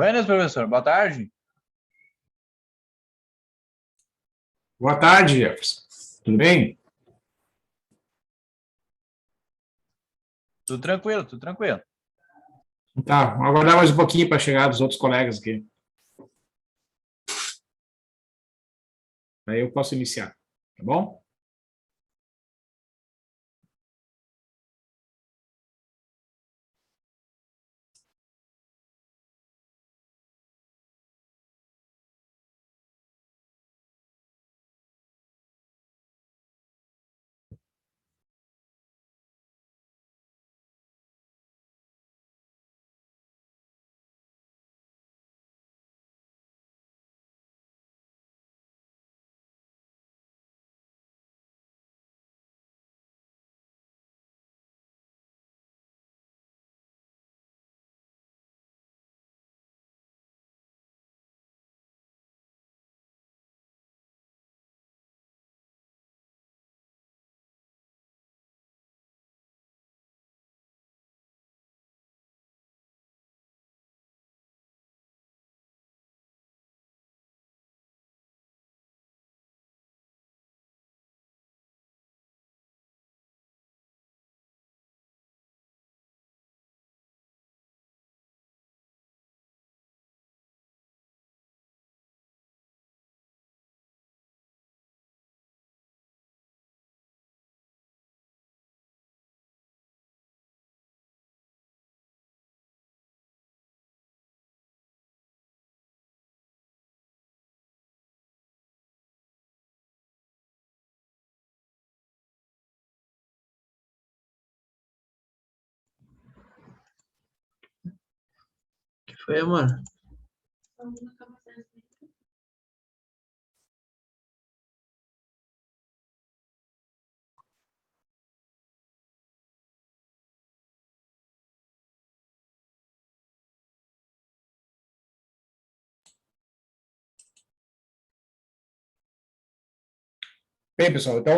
Buenas, professor. Boa tarde. Boa tarde, Jefferson. Tudo bem? Tudo tranquilo, tudo tranquilo. Tá, vou aguardar mais um pouquinho para chegar dos outros colegas aqui. Aí eu posso iniciar, tá bom? Que foi, amor? Bem, pessoal, então,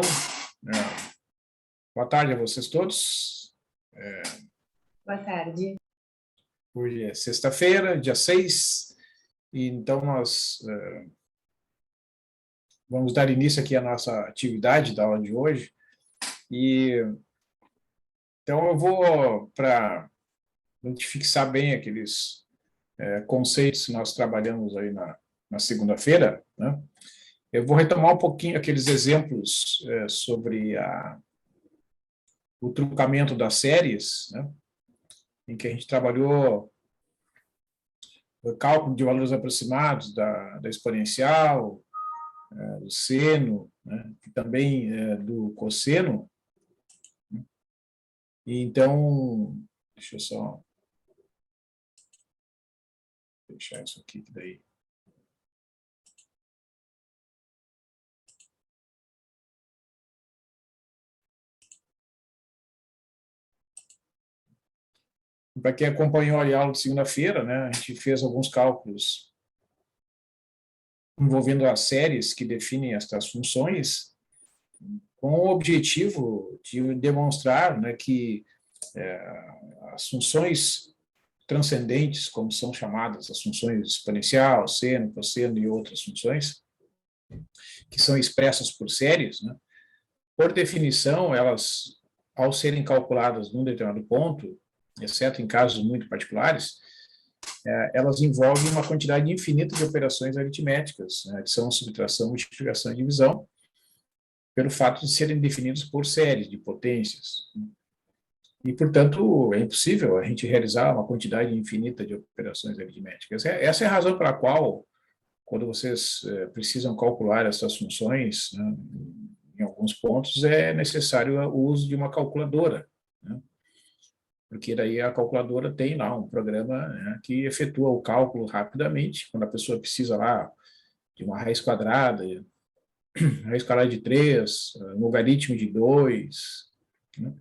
boa tarde a vocês todos. Boa tarde. Hoje é sexta-feira, dia 6, e então nós vamos dar início aqui à nossa atividade da aula de hoje. E então eu vou, para a gente fixar bem aqueles conceitos que nós trabalhamos aí na segunda-feira, né? Eu vou retomar um pouquinho aqueles exemplos sobre o truncamento das séries, né? Em que a gente trabalhou o cálculo de valores aproximados da exponencial, do seno, né? E também do cosseno. E então, deixa eu só fechar isso aqui, que daí... Para quem acompanhou a aula de segunda-feira, né, a gente fez alguns cálculos envolvendo as séries que definem estas funções, com o objetivo de demonstrar, né, que as funções transcendentes, como são chamadas, as funções exponencial, seno, cosseno e outras funções, que são expressas por séries, né, por definição, elas, ao serem calculadas num determinado ponto, exceto em casos muito particulares, elas envolvem uma quantidade infinita de operações aritméticas, né, adição, subtração, multiplicação e divisão, pelo fato de serem definidos por séries de potências. E, portanto, é impossível a gente realizar uma quantidade infinita de operações aritméticas. Essa é a razão pela qual, quando vocês precisam calcular essas funções, né, em alguns pontos, é necessário o uso de uma calculadora, né? Porque daí a calculadora tem lá um programa, né, que efetua o cálculo rapidamente, quando a pessoa precisa lá de uma raiz quadrada de 3, logaritmo de 2, né?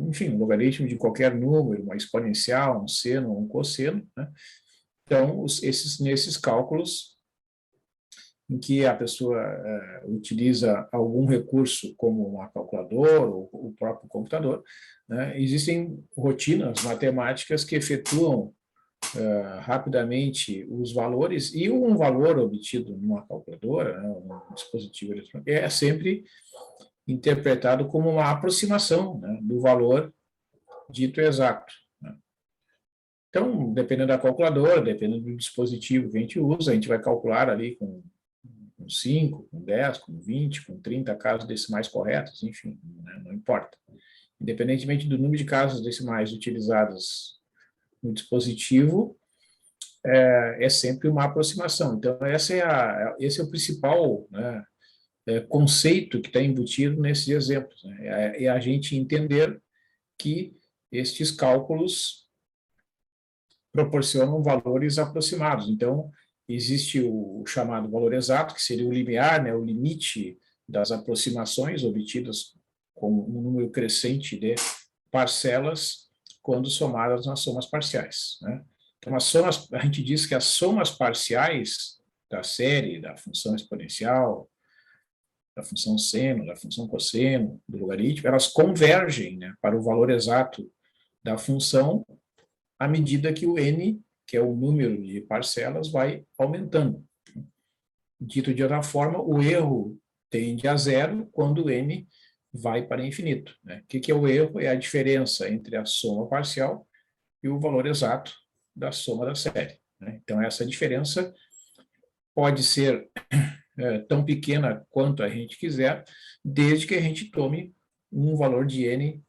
Enfim, um logaritmo de qualquer número, uma exponencial, um seno, um cosseno, né? Então, nesses cálculos, em que a pessoa utiliza algum recurso como uma calculadora ou o próprio computador, né, existem rotinas matemáticas que efetuam rapidamente os valores, e um valor obtido numa calculadora, né, num dispositivo eletrônico, é sempre interpretado como uma aproximação, né, do valor dito exato. Né. Então, dependendo da calculadora, dependendo do dispositivo que a gente usa, a gente vai calcular ali com 5, com 10, com 20, com 30 casos decimais corretos, enfim, né, não importa. Independentemente do número de casos decimais utilizados no dispositivo, é sempre uma aproximação. Então, esse é o principal, né, conceito que está embutido nesses exemplos. Né? É a gente entender que estes cálculos proporcionam valores aproximados. Então, existe o chamado valor exato, que seria o limiar, né, o limite das aproximações obtidas com um número crescente de parcelas quando somadas nas somas parciais. Né? Então, a gente diz que as somas parciais da série, da função exponencial, da função seno, da função cosseno, do logaritmo, elas convergem, né, para o valor exato da função à medida que o n, que é o número de parcelas, vai aumentando. Dito de outra forma, o erro tende a zero quando o n vai para infinito. Né? O que é o erro? É a diferença entre a soma parcial e o valor exato da soma da série. Né? Então, essa diferença pode ser tão pequena quanto a gente quiser, desde que a gente tome um valor de n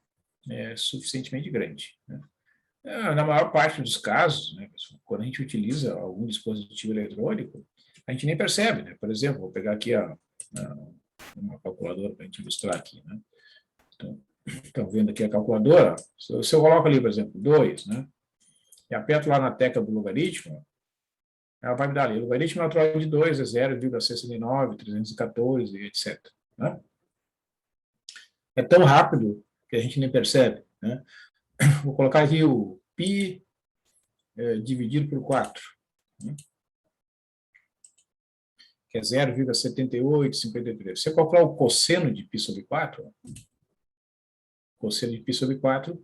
suficientemente grande. Né? Na maior parte dos casos, né, quando a gente utiliza algum dispositivo eletrônico, a gente nem percebe. Né? Por exemplo, vou pegar aqui uma calculadora para a gente ilustrar aqui. Né? Então, estão vendo aqui a calculadora. Se eu coloco ali, por exemplo, 2, né, e aperto lá na tecla do logaritmo, ela vai me dar ali. O logaritmo natural de 2 é 0,69, 314, etc. Né? É tão rápido que a gente nem percebe. Né? Vou colocar aqui o π dividido por 4, né? Que é 0,7853. Se você calcular o cosseno de π sobre 4, cosseno de π sobre 4,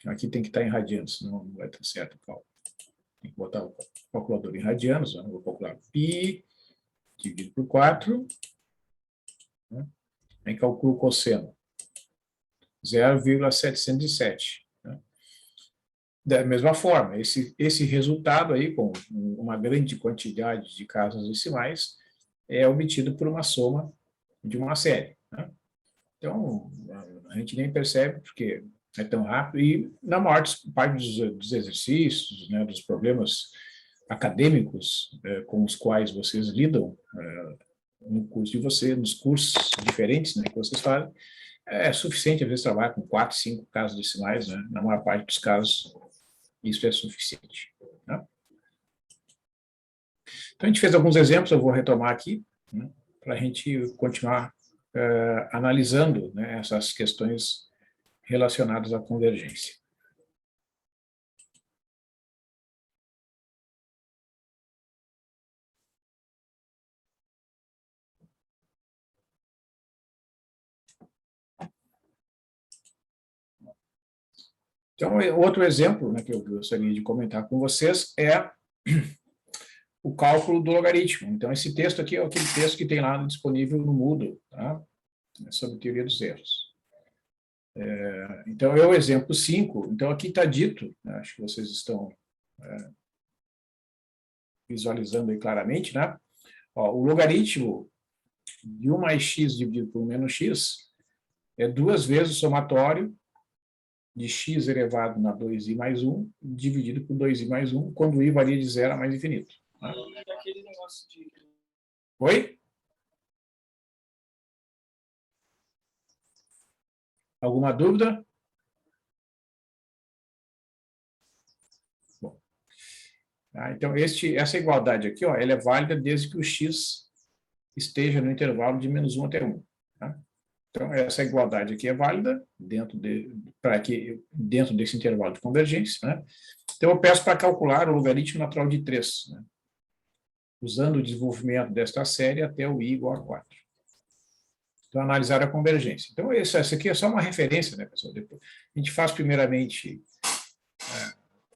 aqui tem que estar em radianos, senão não vai estar certo. Tem que botar o calculador em radianos. Né? Vou calcular π dividido por 4. Né? Aí calculo o cosseno. 0,707. Né? Da mesma forma, esse resultado aí, com uma grande quantidade de casas decimais, é obtido por uma soma de uma série. Né? Então, a gente nem percebe porque é tão rápido, e na maior parte dos exercícios, né, dos problemas acadêmicos com os quais vocês lidam no curso de vocês, nos cursos diferentes, né, que vocês fazem, é suficiente, às vezes, trabalhar com 4, 5 casos decimais, né? Na maior parte dos casos, isso é suficiente. Né? Então, a gente fez alguns exemplos, eu vou retomar aqui, né, para a gente continuar analisando, né, essas questões relacionadas à convergência. Então, outro exemplo, né, que eu gostaria de comentar com vocês é o cálculo do logaritmo. Então, esse texto aqui é aquele texto que tem lá disponível no Moodle, tá? Sobre teoria dos erros. Então, é o exemplo 5. Então, aqui está dito, né, acho que vocês estão visualizando aí claramente, né? Ó, o logaritmo de 1 mais x dividido por 1 menos x é 2 vezes o somatório de x elevado na 2i mais 1, dividido por 2i mais 1, quando o i varia de 0 a mais infinito. Né? Oi? Alguma dúvida? Bom. Então, essa igualdade aqui, ó, ela é válida desde que o x esteja no intervalo de menos 1 até 1. Tá? Então, essa igualdade aqui é válida dentro desse intervalo de convergência. Né? Então, eu peço para calcular o logaritmo natural de 3, né? Usando o desenvolvimento desta série até o i igual a 4. Então, analisar a convergência. Então, essa aqui é só uma referência, né, pessoal? Depois, a gente faz primeiramente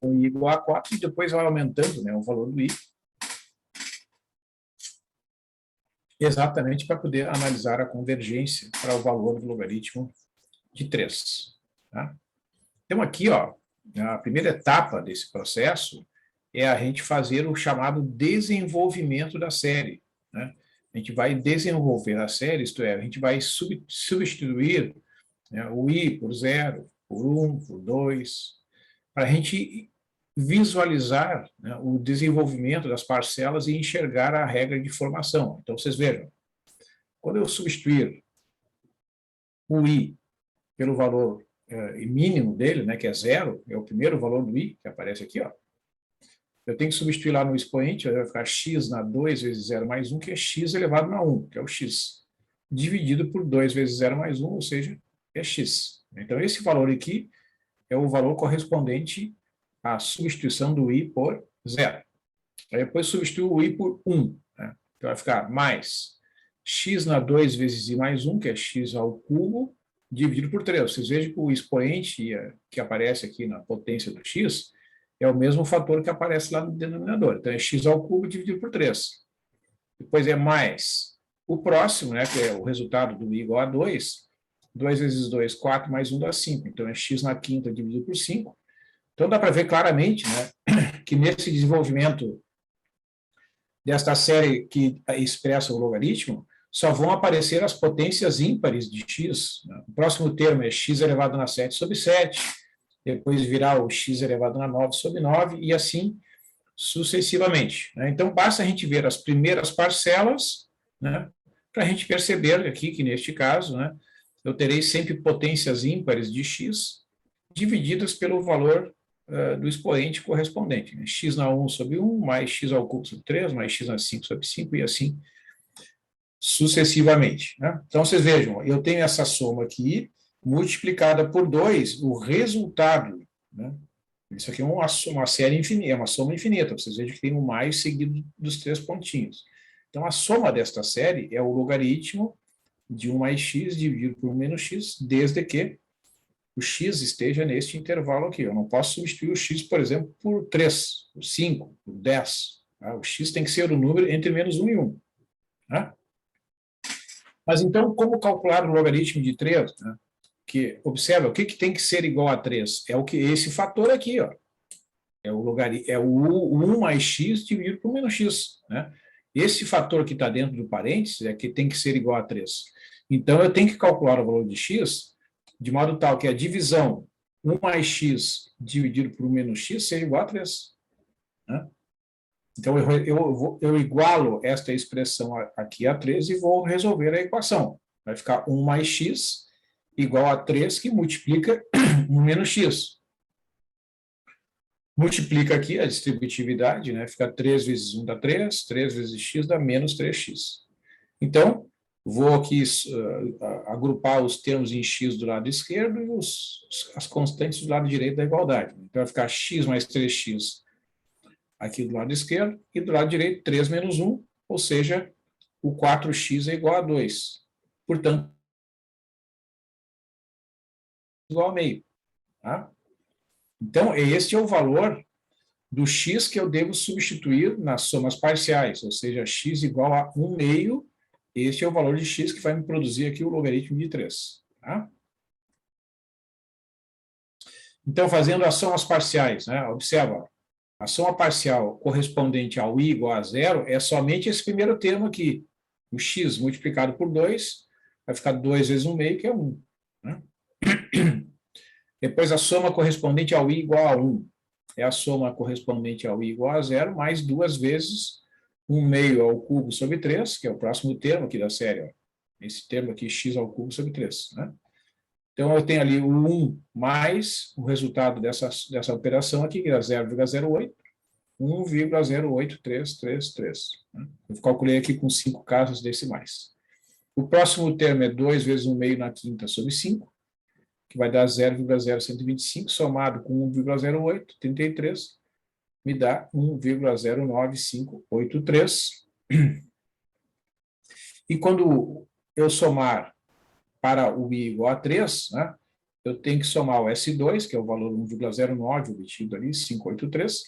o i igual a 4 e depois vai aumentando, né, o valor do i, exatamente para poder analisar a convergência para o valor do logaritmo de 3. Tá? Então, aqui, ó, a primeira etapa desse processo é a gente fazer o chamado desenvolvimento da série. Né? A gente vai desenvolver a série, isto é, a gente vai substituir, né, o i por 0, por 1, por 2, para a gente visualizar, né, o desenvolvimento das parcelas e enxergar a regra de formação. Então, vocês vejam, quando eu substituir o i pelo valor mínimo dele, né, que é 0, é o primeiro valor do i, que aparece aqui, ó, eu tenho que substituir lá no expoente, vai ficar x na 2 vezes 0 mais 1, que é x elevado na 1, que é o x, dividido por 2 vezes 0 mais 1, ou seja, é x. Então, esse valor aqui é o valor correspondente à substituição do i por 0. Aí depois substituo o i por 1. Né? Então, vai ficar mais x na 2 vezes i mais 1, que é x ao cubo, dividido por 3. Vocês vejam que o expoente que aparece aqui na potência do x é o mesmo fator que aparece lá no denominador. Então, é x ao cubo dividido por 3. Depois é mais o próximo, né, que é o resultado do i igual a 2. 2 vezes 2, 4, mais 1 dá 5. Então, é x na quinta dividido por 5. Então, dá para ver claramente, né, que nesse desenvolvimento desta série que expressa o logaritmo, só vão aparecer as potências ímpares de x. O próximo termo é x elevado na 7 sobre 7, depois virá o x elevado na 9 sobre 9, e assim sucessivamente. Então, basta a gente ver as primeiras parcelas, né, para a gente perceber aqui que, neste caso, né, eu terei sempre potências ímpares de x divididas pelo valor do expoente correspondente. Né? X na 1 sobre 1, mais x ao cubo sobre 3, mais x na 5 sobre 5, e assim sucessivamente. Né? Então, vocês vejam, eu tenho essa soma aqui, multiplicada por 2, o resultado. Né? Isso aqui é uma série infinita, é uma soma infinita. Vocês vejam que tem um mais seguido dos 3 pontinhos. Então, a soma desta série é o logaritmo de 1 mais x dividido por 1 menos x, desde que o x esteja neste intervalo aqui. Eu não posso substituir o x, por exemplo, por 3, por 5, por 10. Tá? O x tem que ser o número entre menos 1 e 1. Tá? Mas então, como calcular o logaritmo de 3? Né? Que, observa, o que tem que ser igual a 3? É o que esse fator aqui, ó. É o 1 mais x dividido por menos x. Né? Esse fator que está dentro do parênteses é que tem que ser igual a 3. Então, eu tenho que calcular o valor de x de modo tal que a divisão 1 mais x dividido por 1 menos x seja igual a 3. Né? Então, eu igualo esta expressão aqui a 3 e vou resolver a equação. Vai ficar 1 mais x igual a 3, que multiplica 1 menos x. Multiplica aqui a distributividade, né? Fica 3 vezes 1 dá 3, 3 vezes x dá menos 3x. Então, vou aqui agrupar os termos em x do lado esquerdo e as constantes do lado direito da igualdade. Então, vai ficar x mais 3x aqui do lado esquerdo e do lado direito 3 menos 1, ou seja, o 4x é igual a 2. Portanto, igual a meio. Tá? Então, este é o valor do x que eu devo substituir nas somas parciais, ou seja, x igual a 1 meio. Este é o valor de x que vai me produzir aqui o logaritmo de 3. Tá? Então, fazendo as somas parciais, né? Observa, a soma parcial correspondente ao i igual a 0 é somente esse primeiro termo aqui. O x multiplicado por 2 vai ficar 2 vezes 1 meio, que é 1. Né? Depois, a soma correspondente ao i igual a 1 é a soma correspondente ao i igual a 0, mais 2 vezes 1 meio ao cubo sobre 3, que é o próximo termo aqui da série. Ó. Esse termo aqui, x ao cubo sobre 3. Né? Então, eu tenho ali o 1 mais o resultado dessa operação aqui, que é 0,08, 1,08333. Né? Eu calculei aqui com 5 casas decimais. O próximo termo é 2 vezes 1 meio na quinta sobre 5, que vai dar 0,0125, somado com 1,08, 33, me dá 1,09583. E quando eu somar para o i igual a 3, né, eu tenho que somar o S2, que é o valor 1,09 obtido ali, 583,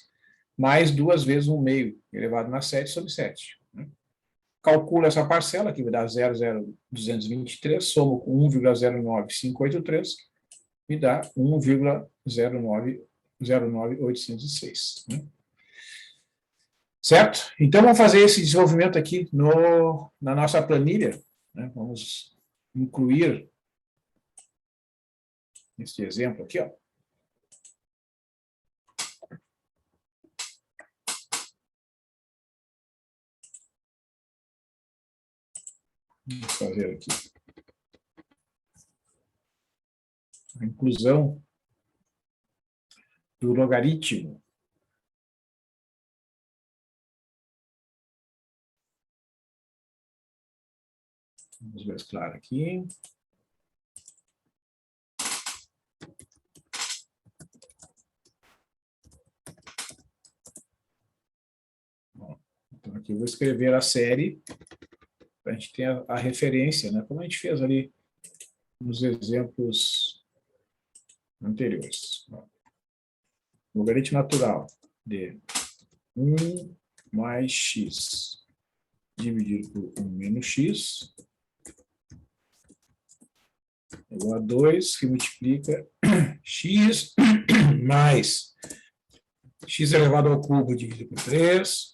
mais 2 vezes 1,5 elevado a 7 sobre 7. Né? Calculo essa parcela, que vai dar 0,0223, somo com 1,09583, me dá 1,09806. Né? Certo? Então, vamos fazer esse desenvolvimento aqui na nossa planilha. Né? Vamos incluir este exemplo aqui, ó. Vamos fazer aqui a inclusão do logaritmo. Vamos mesclar aqui. Bom, então aqui eu vou escrever a série para a gente ter a referência, né? Como a gente fez ali nos exemplos anteriores. Logaritmo natural de 1 mais x dividido por 1 menos x igual a 2, que multiplica x mais x elevado ao cubo dividido por 3,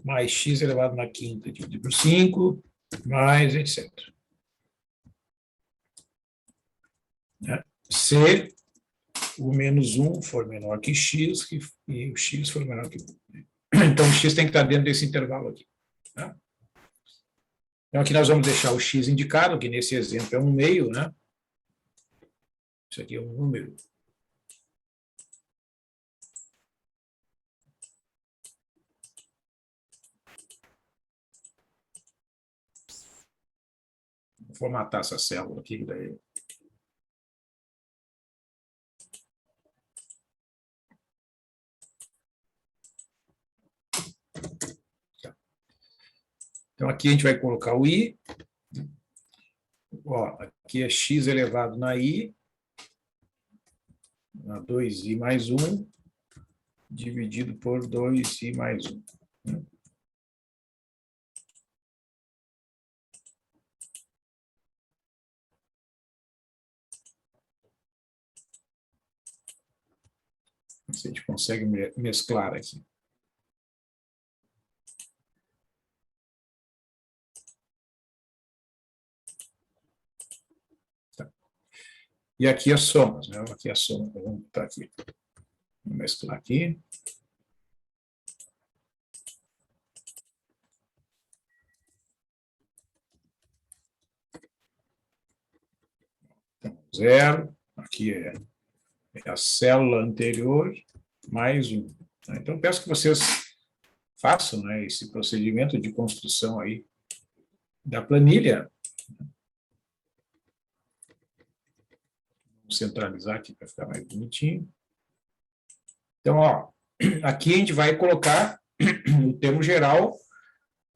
mais x elevado na quinta dividido por 5, mais etc. Né? Se o menos 1 for menor que x e o x for menor que 1. Então, o x tem que estar dentro desse intervalo aqui. Né? Então, aqui nós vamos deixar o x indicado, que nesse exemplo é 1/2, né? Isso aqui é um número. Vou formatar essa célula aqui, daí. Então, aqui a gente vai colocar o i. Ó, aqui é x elevado na i, na 2i mais 1, dividido por 2i mais 1. Se a gente consegue mesclar aqui. Tá. E aqui as somas, né? Aqui a soma, vamos botar aqui. Vamos mesclar aqui. Então, 0, aqui é a célula anterior, mais 1. Então, peço que vocês façam, né, esse procedimento de construção aí da planilha. Vamos centralizar aqui para ficar mais bonitinho. Então, ó, aqui a gente vai colocar o termo geral,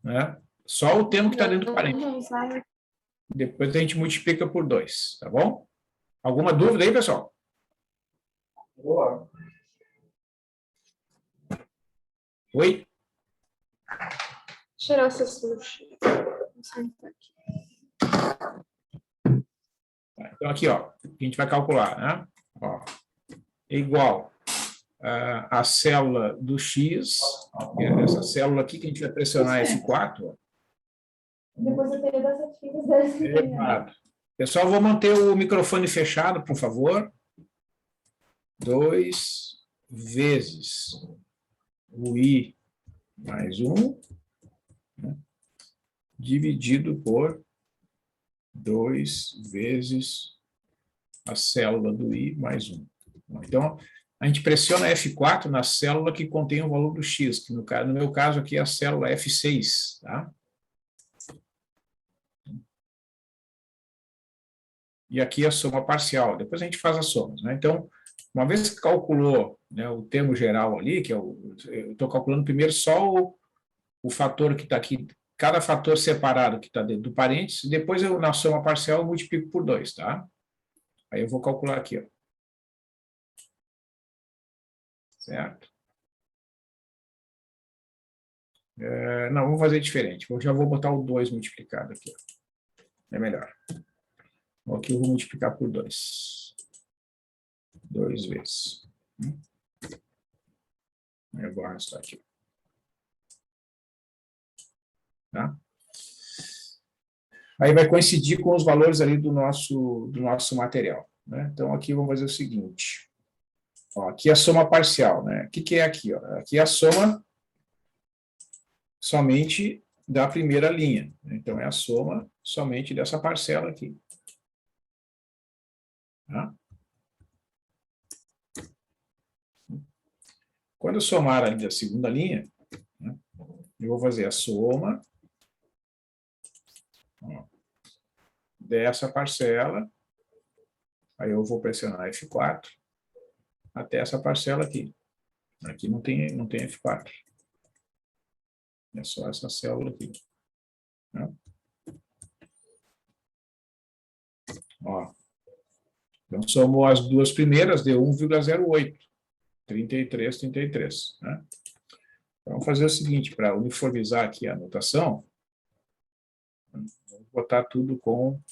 né, só o termo que está dentro do parênteses. Depois a gente multiplica por 2, tá bom? Alguma dúvida aí, pessoal? Boa. Oi? Tirar essa suja. Então, aqui, ó, a gente vai calcular, né? Ó, é igual a célula do x, essa célula aqui que a gente vai pressionar F4. Ó. Depois eu teria das atividades dessa. Errado. Pessoal, vou manter o microfone fechado, por favor. 2 vezes o i mais 1, né, dividido por 2 vezes a célula do i mais 1. Então, a gente pressiona F4 na célula que contém o valor do x, que no meu caso aqui é a célula F6. Tá? E aqui a soma parcial. Depois a gente faz as somas. Né? Então, uma vez que calculou, né, o termo geral ali, que eu estou calculando primeiro só o fator que está aqui, cada fator separado que está dentro do parênteses, depois eu, na soma parcial, eu multiplico por 2, tá? Aí eu vou calcular aqui, ó. Certo? Não, vamos fazer diferente. Eu já vou botar o 2 multiplicado aqui. É melhor. Aqui eu vou multiplicar por 2. 2 vezes. Eu vou arrastar aqui. Tá? Aí vai coincidir com os valores ali do nosso material. Né? Então, aqui vamos fazer o seguinte. Ó, aqui é a soma parcial. Né? O que é aqui? Ó? Aqui é a soma somente da primeira linha. Então, é a soma somente dessa parcela aqui. Tá? Quando eu somar ali da segunda linha, né, eu vou fazer a soma, ó, dessa parcela, aí eu vou pressionar F4 até essa parcela aqui. Aqui não tem F4. É só essa célula aqui. Né? Ó. Então, somou as duas primeiras, deu 1,08. 33, 33. Né? Então, vamos fazer o seguinte, para uniformizar aqui a notação, vamos botar tudo com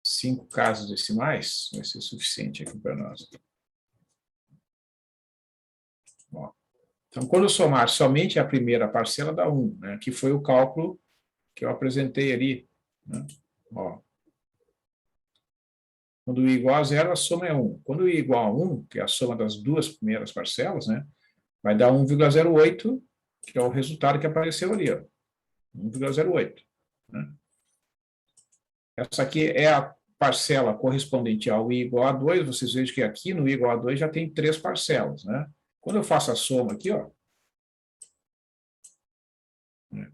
5 casas decimais, vai ser suficiente aqui para nós. Ó. Então, quando eu somar somente a primeira parcela, dá 1, né? Que foi o cálculo que eu apresentei ali. Né? Ó. Quando i igual a 0, a soma é 1. Quando i igual a 1, que é a soma das duas primeiras parcelas, né? Vai dar 1,08, que é o resultado que apareceu ali. 1,08. Né? Essa aqui é a parcela correspondente ao i igual a 2. Vocês vejam que aqui no i igual a 2 já tem 3 parcelas. Né? Quando eu faço a soma aqui, ó,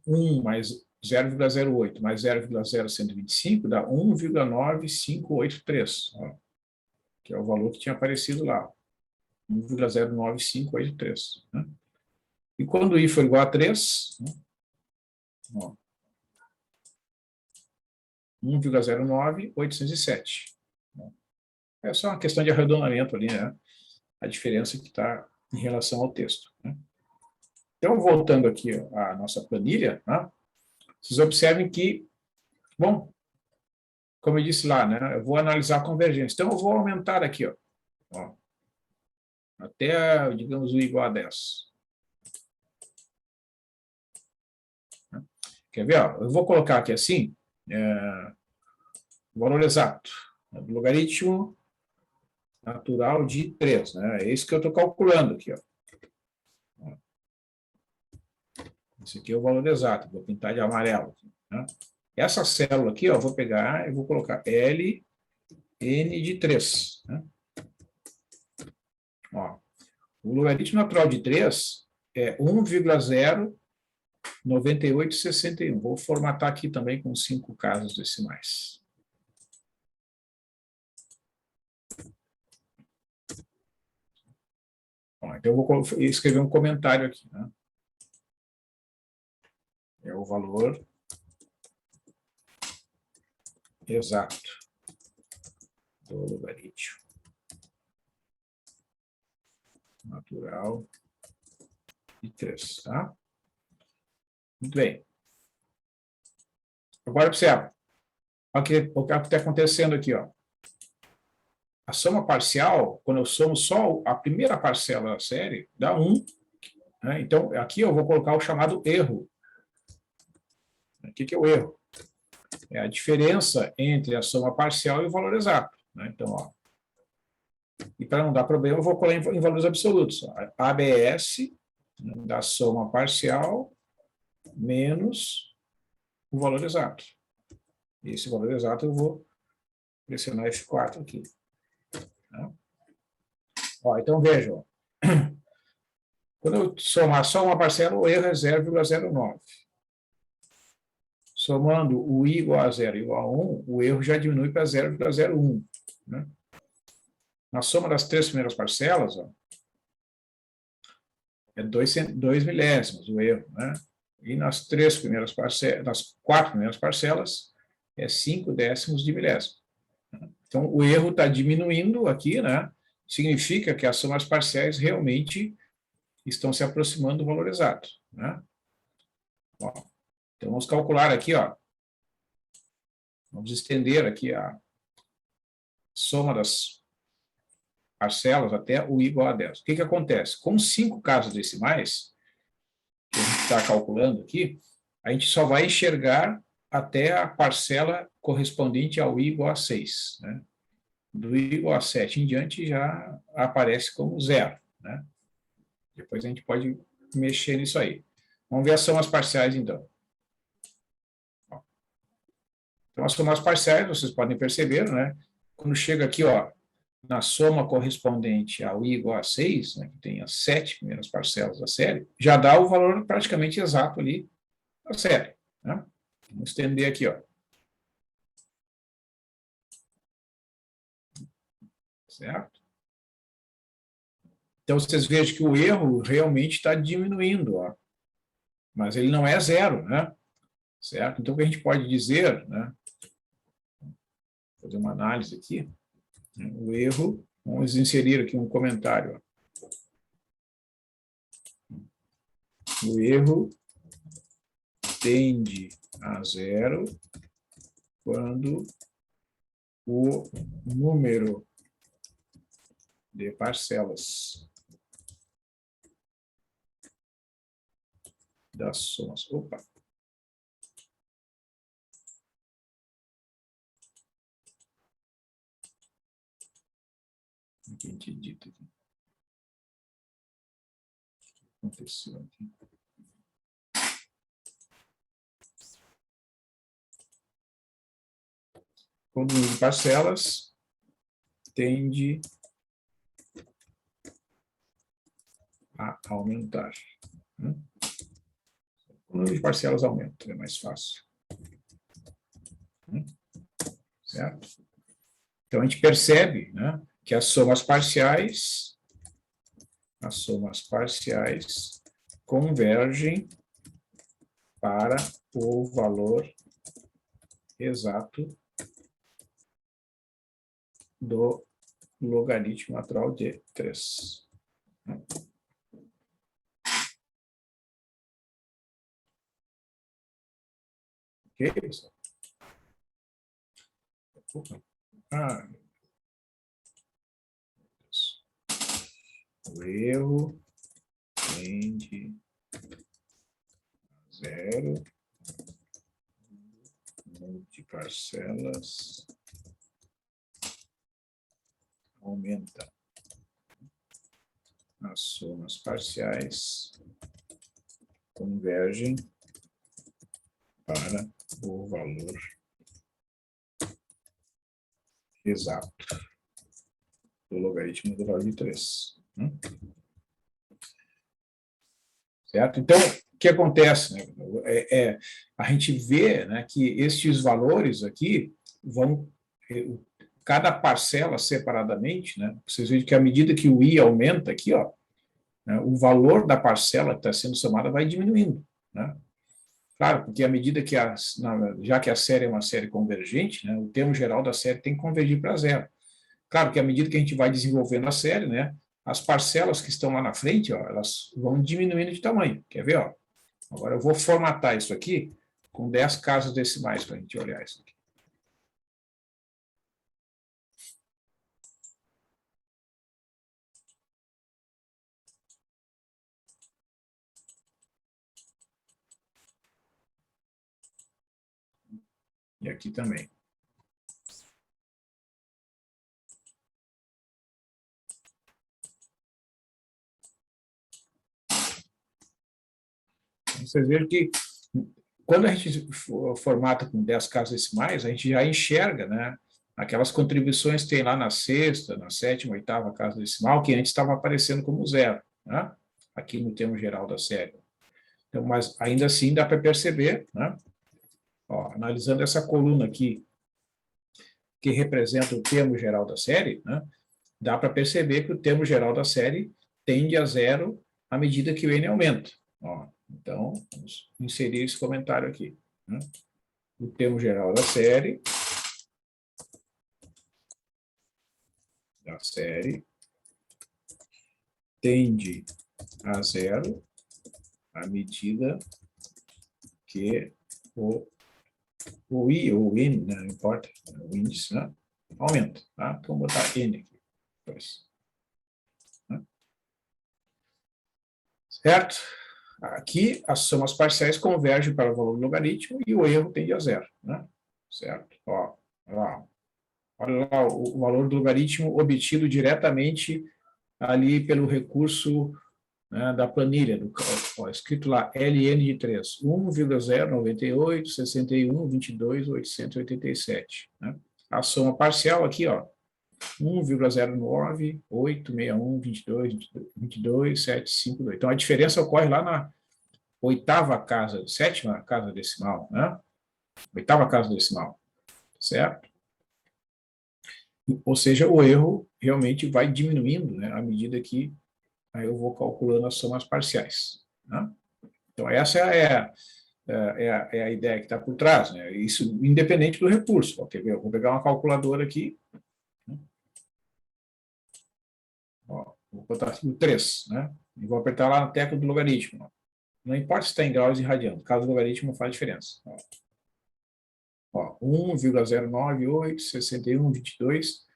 1 mais 0,08 mais 0,0125 dá 1,9583, ó, que é o valor que tinha aparecido lá. 1,09583. Né? E quando i for igual a 3, né, 1,09807. É só uma questão de arredondamento ali, né? A diferença que está em relação ao texto. Né? Então, voltando aqui à nossa planilha, né? Vocês observem que, bom, como eu disse lá, né? Eu vou analisar a convergência. Então, eu vou aumentar aqui, ó, até, digamos, o igual a 10. Quer ver? Ó? Eu vou colocar aqui assim, o valor exato do logaritmo natural de 3. Né? É isso que eu estou calculando aqui. Ó. Esse aqui é o valor exato, vou pintar de amarelo. Né? Essa célula aqui, ó, eu vou pegar e vou colocar L, N de 3. Né? Ó, o logaritmo natural de 3 é 1,09861. Vou formatar aqui também com 5 casas decimais. Bom, então, eu vou escrever um comentário aqui. Né? É o valor exato do logaritmo natural de 3. Tá? Muito bem. Agora, observa. Olha o que está acontecendo aqui. Ó. A soma parcial, quando eu somo só a primeira parcela da série, dá 1. Né? Então, aqui eu vou colocar o chamado erro. O que é o erro? É a diferença entre a soma parcial e o valor exato. Né? Então, ó, e para não dar problema, eu vou colar em valores absolutos. ABS da soma parcial menos o valor exato. Esse valor exato eu vou pressionar F4 aqui. Tá? Ó, então, vejam. Quando eu somar só uma parcela, o erro é 0,09. Somando o i igual a 0 igual a 1, o erro já diminui para 0,01. Né? Na soma das 3 primeiras parcelas, ó, é 2 milésimos o erro. Né? E nas 4 primeiras parcelas, é 5 décimos de milésimo. Então, o erro está diminuindo aqui, né? Significa que as somas parciais realmente estão se aproximando do valor exato, né? Ó, então, vamos calcular aqui, ó. Vamos estender aqui a soma das parcelas até o i igual a 10. O que acontece? Com 5 casas decimais, que a gente está calculando aqui, a gente só vai enxergar até a parcela correspondente ao i igual a 6, né? Do i igual a 7 em diante já aparece como zero, né? Depois a gente pode mexer nisso aí. Vamos ver as somas parciais, então. Então, as somas parciais, vocês podem perceber, né? Quando chega aqui, ó, na soma correspondente ao i igual a 6, né, que tem as 7 primeiras parcelas da série, já dá o valor praticamente exato ali da série, né? Vamos estender aqui, ó. Certo? Então, vocês vejam que o erro realmente está diminuindo, ó. Mas ele não é zero, né? Certo? Então, o que a gente pode dizer, né? Vou fazer uma análise aqui. O erro, vamos inserir aqui um comentário, ó. O erro tende a zero quando o número de parcelas das somas. Opa! O que a gente dita aqui? O que aconteceu aqui? Quando o número de parcelas tende a aumentar, né? O número de parcelas aumenta, é mais fácil, né? Certo? Então, a gente percebe, né, que as somas parciais convergem para o valor exato do logaritmo natural de 3. Ok, pessoal? Ah, o erro tende a zero, o número de parcelas aumenta. As somas parciais convergem para o valor exato do logaritmo do valor de 3. Certo? Então, o que acontece? Né? A gente vê, né, que estes valores aqui vão... Cada parcela separadamente, né, vocês veem que à medida que o i aumenta aqui, ó, né, o valor da parcela que está sendo somada vai diminuindo, né? Claro, porque à medida que já que a série é uma série convergente, né, o termo geral da série tem que convergir para zero. Claro que à medida que a gente vai desenvolvendo a série, né, as parcelas que estão lá na frente, ó, elas vão diminuindo de tamanho. Quer ver? Ó? Agora eu vou formatar isso aqui com 10 casas decimais para a gente olhar isso aqui. E aqui também. Vocês vejam que quando a gente formata com 10 casas decimais, a gente já enxerga, né, aquelas contribuições que tem lá na sexta, na sétima, oitava casa decimal, que antes estava aparecendo como zero, né, aqui no termo geral da série. Então, mas ainda assim dá para perceber, né, ó, analisando essa coluna aqui, que representa o termo geral da série, né, dá para perceber que o termo geral da série tende a zero à medida que o n aumenta. Ó, então, vamos inserir esse comentário aqui, né? O termo geral da série da série tende a zero à medida que o I ou o N, né, não importa, o índice, né, aumenta. Tá? Então, vou botar N aqui. Depois. Né? Certo? Aqui, as somas parciais convergem para o valor do logaritmo e o erro tende a zero. Né? Certo? Ó, olha lá o valor do logaritmo obtido diretamente ali pelo recurso, né, da planilha, escrito lá LN de 3, 1,098, 61, 22, 887. Né? A soma parcial aqui, ó, 1,09, 861, 22, 22, 752. Então, a diferença ocorre lá na oitava casa, sétima casa decimal, né? Oitava casa decimal, certo? Ou seja, o erro realmente vai diminuindo, né, à medida que aí eu vou calculando as somas parciais. Né? Então, essa é a ideia que está por trás. Né? Isso independente do recurso. Ó, quer ver? Eu vou pegar uma calculadora aqui. Né? Ó, vou botar aqui o 3. Né? E vou apertar lá na tecla do logaritmo. Ó. Não importa se está em graus e radianos. Caso do logaritmo não faz diferença. Ó, 1,098, 61, 22.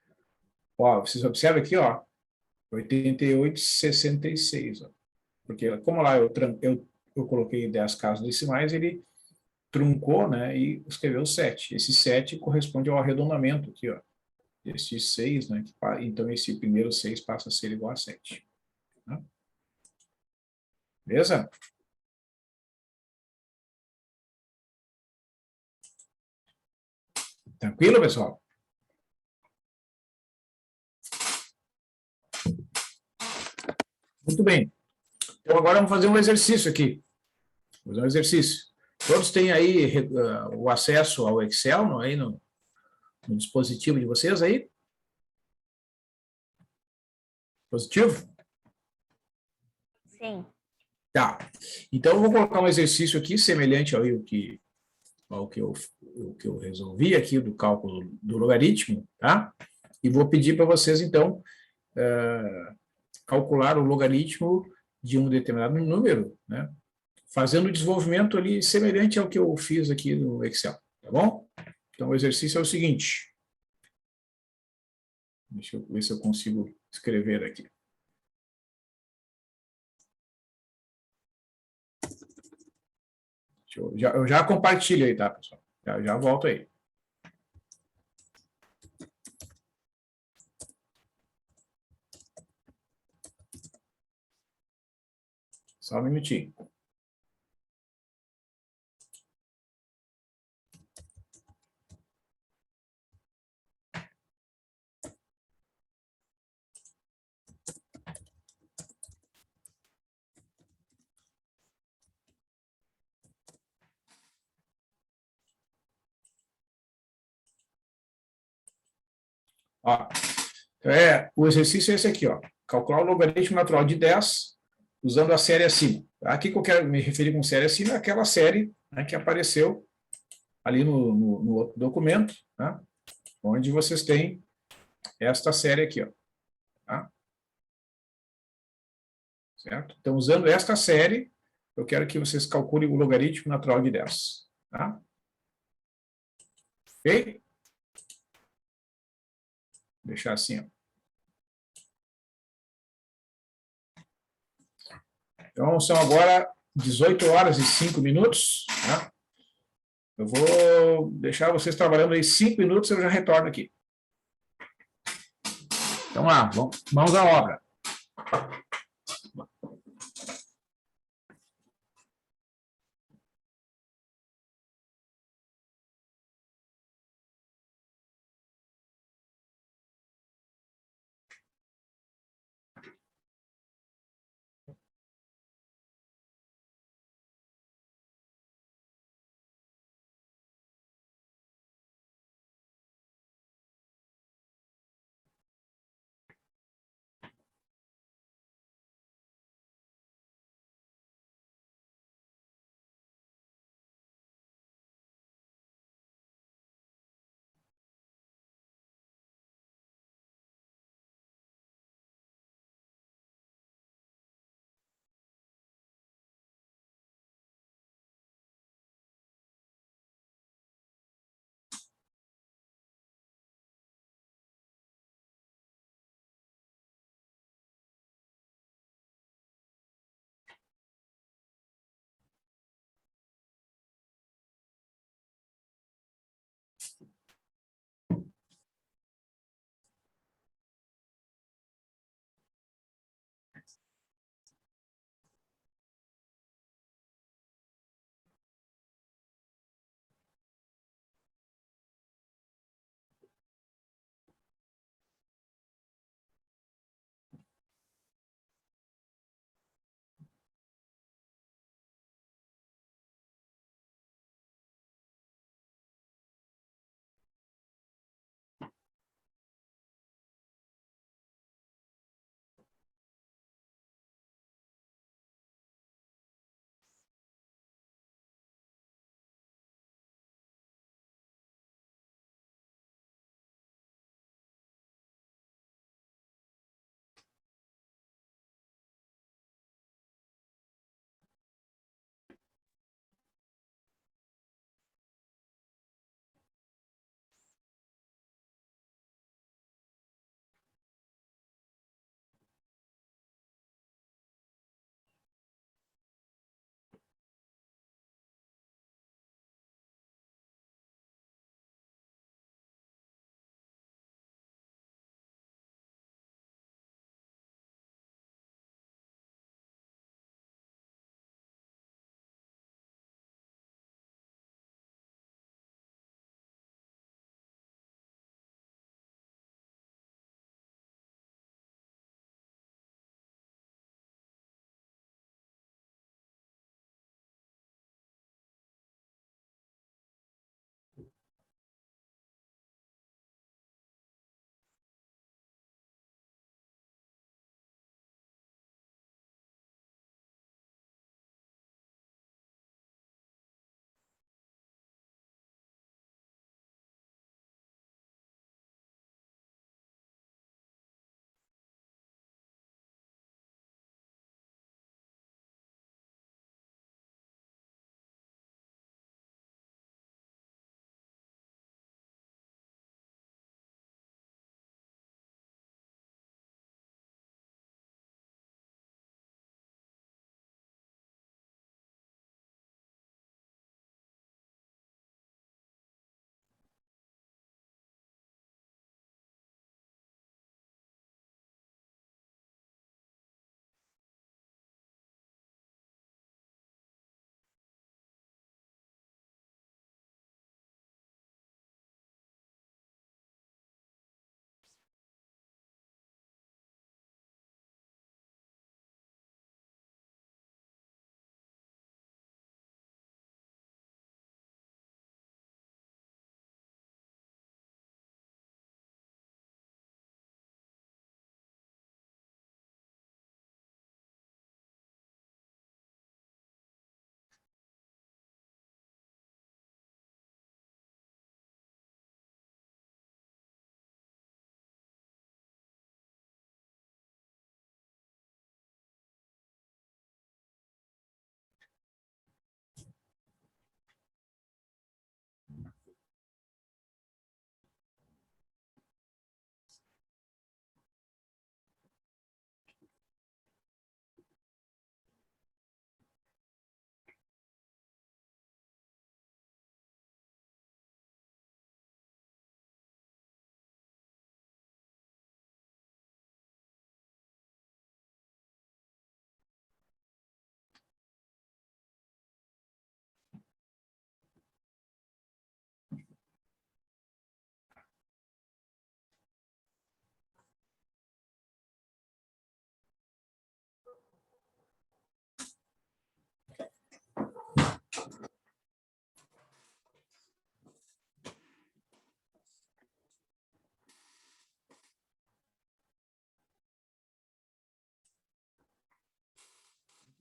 Ó, vocês observam aqui, ó, 88, 66. Ó. Porque como lá eu coloquei 10 casas decimais, ele truncou, né, e escreveu 7. Esse 7 corresponde ao arredondamento aqui, ó. Este 6, né, então esse primeiro 6 passa a ser igual a 7. Né? Beleza? Tranquilo, pessoal? Muito bem. Então agora vamos fazer um exercício aqui. Vamos fazer um exercício. Todos têm aí o acesso ao Excel, não, aí no dispositivo de vocês aí? Positivo? Sim. Tá. Então, eu vou colocar um exercício aqui, semelhante ao que eu resolvi aqui do cálculo do logaritmo, tá? E vou pedir para vocês, então, calcular o logaritmo de um determinado número, né? Fazendo o desenvolvimento ali semelhante ao que eu fiz aqui no Excel, tá bom? Então, o exercício é o seguinte. Deixa eu ver se eu consigo escrever aqui. Eu já compartilho aí, tá, pessoal? Já volto aí. Só um minutinho. Ó, o exercício é esse aqui, ó. Calcular o logaritmo natural de 10 usando a série acima. Aqui que eu quero me referir com série acima é aquela série, né, que apareceu ali no outro documento, tá? Onde vocês têm esta série aqui, ó. Tá? Certo? Então, usando esta série, eu quero que vocês calculem o logaritmo natural de 10. Tá? Ok? Vou deixar assim, ó. Então, são agora 18 horas e 5 minutos. Tá? Eu vou deixar vocês trabalhando aí 5 minutos, eu já retorno aqui. Então, lá, vamos à obra.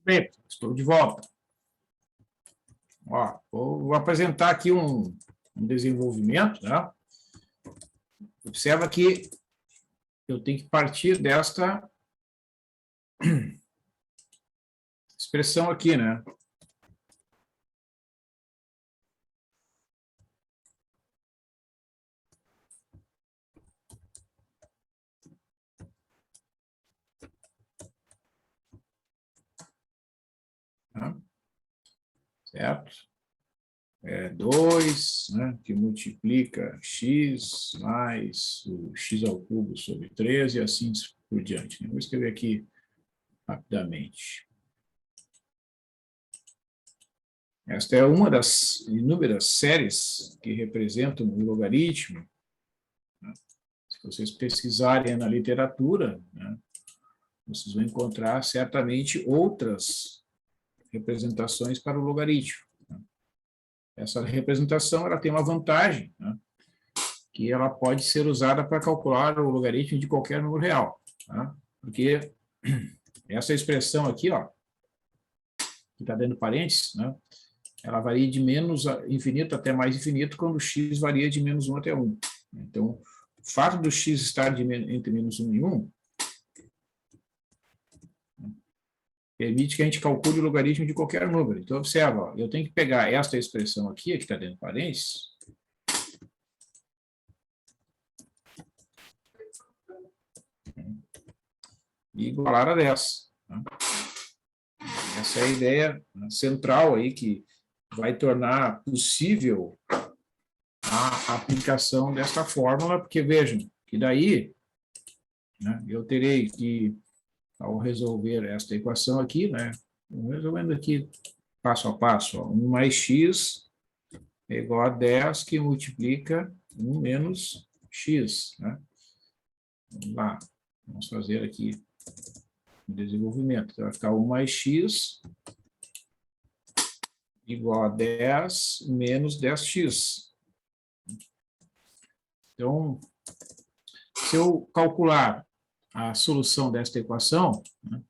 Bem, estou de volta. Ó, vou apresentar aqui um desenvolvimento, né? Observa que eu tenho que partir desta expressão aqui, né? Certo? É 2, né, que multiplica x mais o x ao cubo sobre 13 e assim por diante. Vou escrever aqui rapidamente. Esta é uma das inúmeras séries que representam o logaritmo. Né? Se vocês pesquisarem na literatura, né, vocês vão encontrar certamente outras representações para o logaritmo. Essa representação ela tem uma vantagem, né, que ela pode ser usada para calcular o logaritmo de qualquer número real. Tá? Porque essa expressão aqui, ó, que está dentro de parênteses, né, ela varia de menos infinito até mais infinito, quando x varia de menos 1 até 1. Então, o fato do x estar entre menos 1 e 1 permite que a gente calcule o logaritmo de qualquer número. Então, observa, ó, eu tenho que pegar esta expressão aqui, que está dentro de parênteses, e igualar a 10. Né? Essa é a ideia central aí que vai tornar possível a aplicação desta fórmula, porque vejam que daí, né, eu terei que, ao resolver esta equação aqui, né, resolvendo aqui passo a passo, ó, 1 mais x é igual a 10, que multiplica 1 menos x. Né? Vamos lá, vamos fazer aqui o desenvolvimento. Então, vai ficar 1 mais x igual a 10 menos 10x. Então, se eu calcular a solução desta equação, né,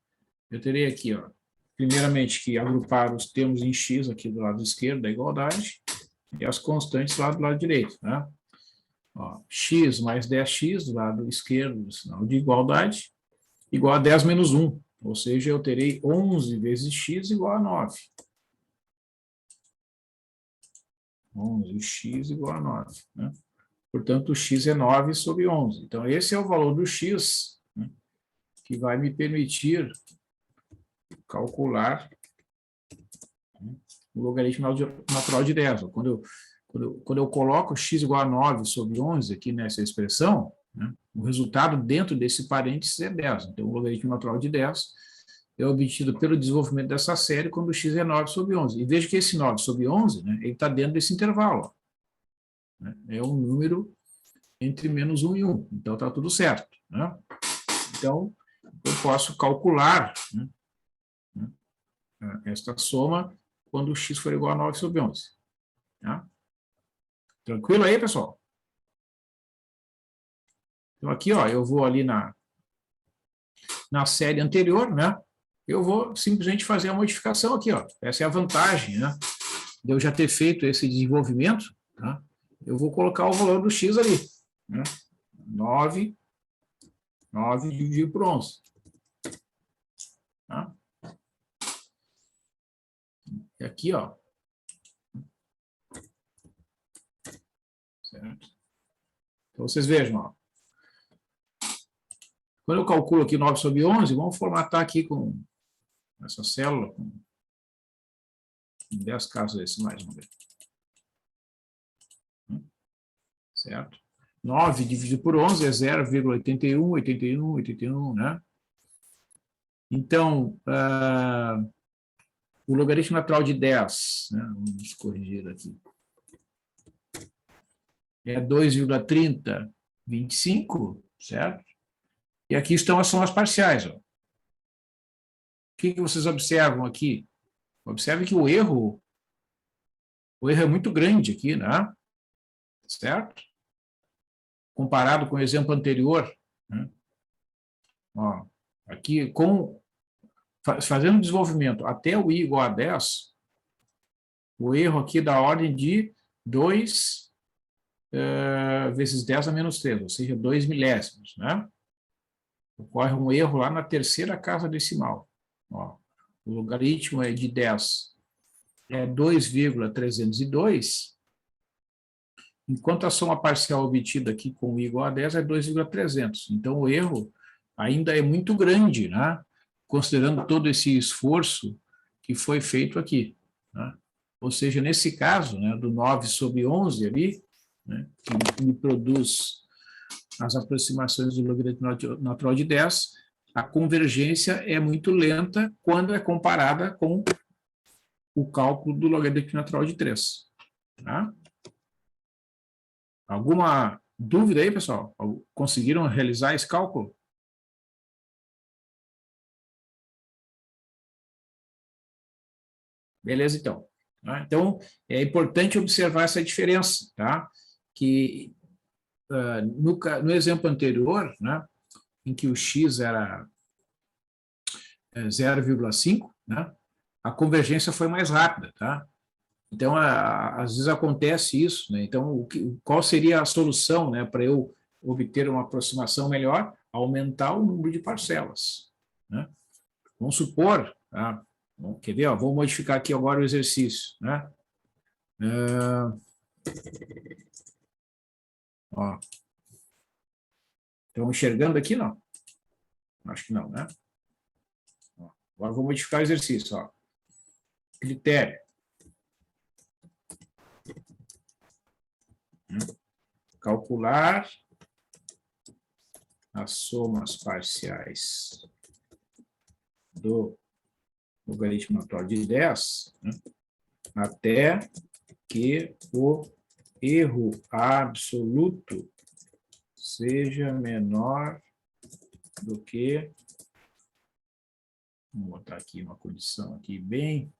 eu terei aqui, ó, primeiramente, que agrupar os termos em x aqui do lado esquerdo da igualdade e as constantes lá do lado direito. Né? Ó, x mais 10x do lado esquerdo do sinal de igualdade igual a 10 menos 1, ou seja, eu terei 11 vezes x igual a 9. 11x igual a 9. Né? Portanto, o x é 9 sobre 11. Então, esse é o valor do x, né, que vai me permitir calcular, né, o logaritmo natural de 10. Quando eu coloco x igual a 9 sobre 11 aqui nessa expressão, né, o resultado dentro desse parênteses é 10. Então, o logaritmo natural de 10 é obtido pelo desenvolvimento dessa série quando o x é 9 sobre 11. E veja que esse 9 sobre 11, né, ele está dentro desse intervalo. Né, é um número entre menos 1 e 1. Então, está tudo certo. Né? Então, eu posso calcular, né, esta soma quando o x for igual a 9 sobre 11. Tá? Tranquilo aí, pessoal? Então, aqui, ó, eu vou ali na série anterior, né? Eu vou simplesmente fazer a modificação aqui, ó. Essa é a vantagem, né, de eu já ter feito esse desenvolvimento. Tá? Eu vou colocar o valor do x ali. Né? 9 dividido por 11. Tá? E aqui, ó. Certo? Então, vocês vejam, ó. Quando eu calculo aqui 9 sobre 11, vamos formatar aqui com essa célula, com 10 casas decimais, vamos ver. Certo? 9 dividido por 11 é 0,81, 81, 81, né? Então, o logaritmo natural de 10, né? Vamos corrigir aqui, é 2,3025, certo? E aqui estão as somas parciais. Ó. O que vocês observam aqui? Observe que o erro é muito grande aqui, né? Certo? Comparado com o exemplo anterior, né? Ó, aqui com fazendo o desenvolvimento até o I igual a 10, o erro aqui é da ordem de 2 vezes 10 a menos 3, ou seja, 2 milésimos, né? Ocorre um erro lá na terceira casa decimal. Ó, o logaritmo é de 10 é 2,302, enquanto a soma parcial obtida aqui com I igual a 10 é 2,300. Então, o erro ainda é muito grande, né? Considerando todo esse esforço que foi feito aqui, né? Ou seja, nesse caso, né, do 9 sobre 11 ali, né, que me produz as aproximações do logaritmo natural de 10, a convergência é muito lenta quando é comparada com o cálculo do logaritmo natural de 3. Tá? Alguma dúvida aí, pessoal? Conseguiram realizar esse cálculo? Beleza, então. Tá? Então, é importante observar essa diferença, tá? Que no exemplo anterior, né, em que o x era 0,5, né, a convergência foi mais rápida, tá? Então, às vezes acontece isso, né? Então, qual seria a solução, né, para eu obter uma aproximação melhor? Aumentar o número de parcelas, né? Vamos supor, tá? Bom, quer ver? Ó, vou modificar aqui agora o exercício, né? Ó, estão enxergando aqui, não? Acho que não, né? Ó, agora vou modificar o exercício, ó. Critério. Calcular as somas parciais do logaritmo natural de 10, né, até que o erro absoluto seja menor do que... Vou botar aqui uma condição aqui bem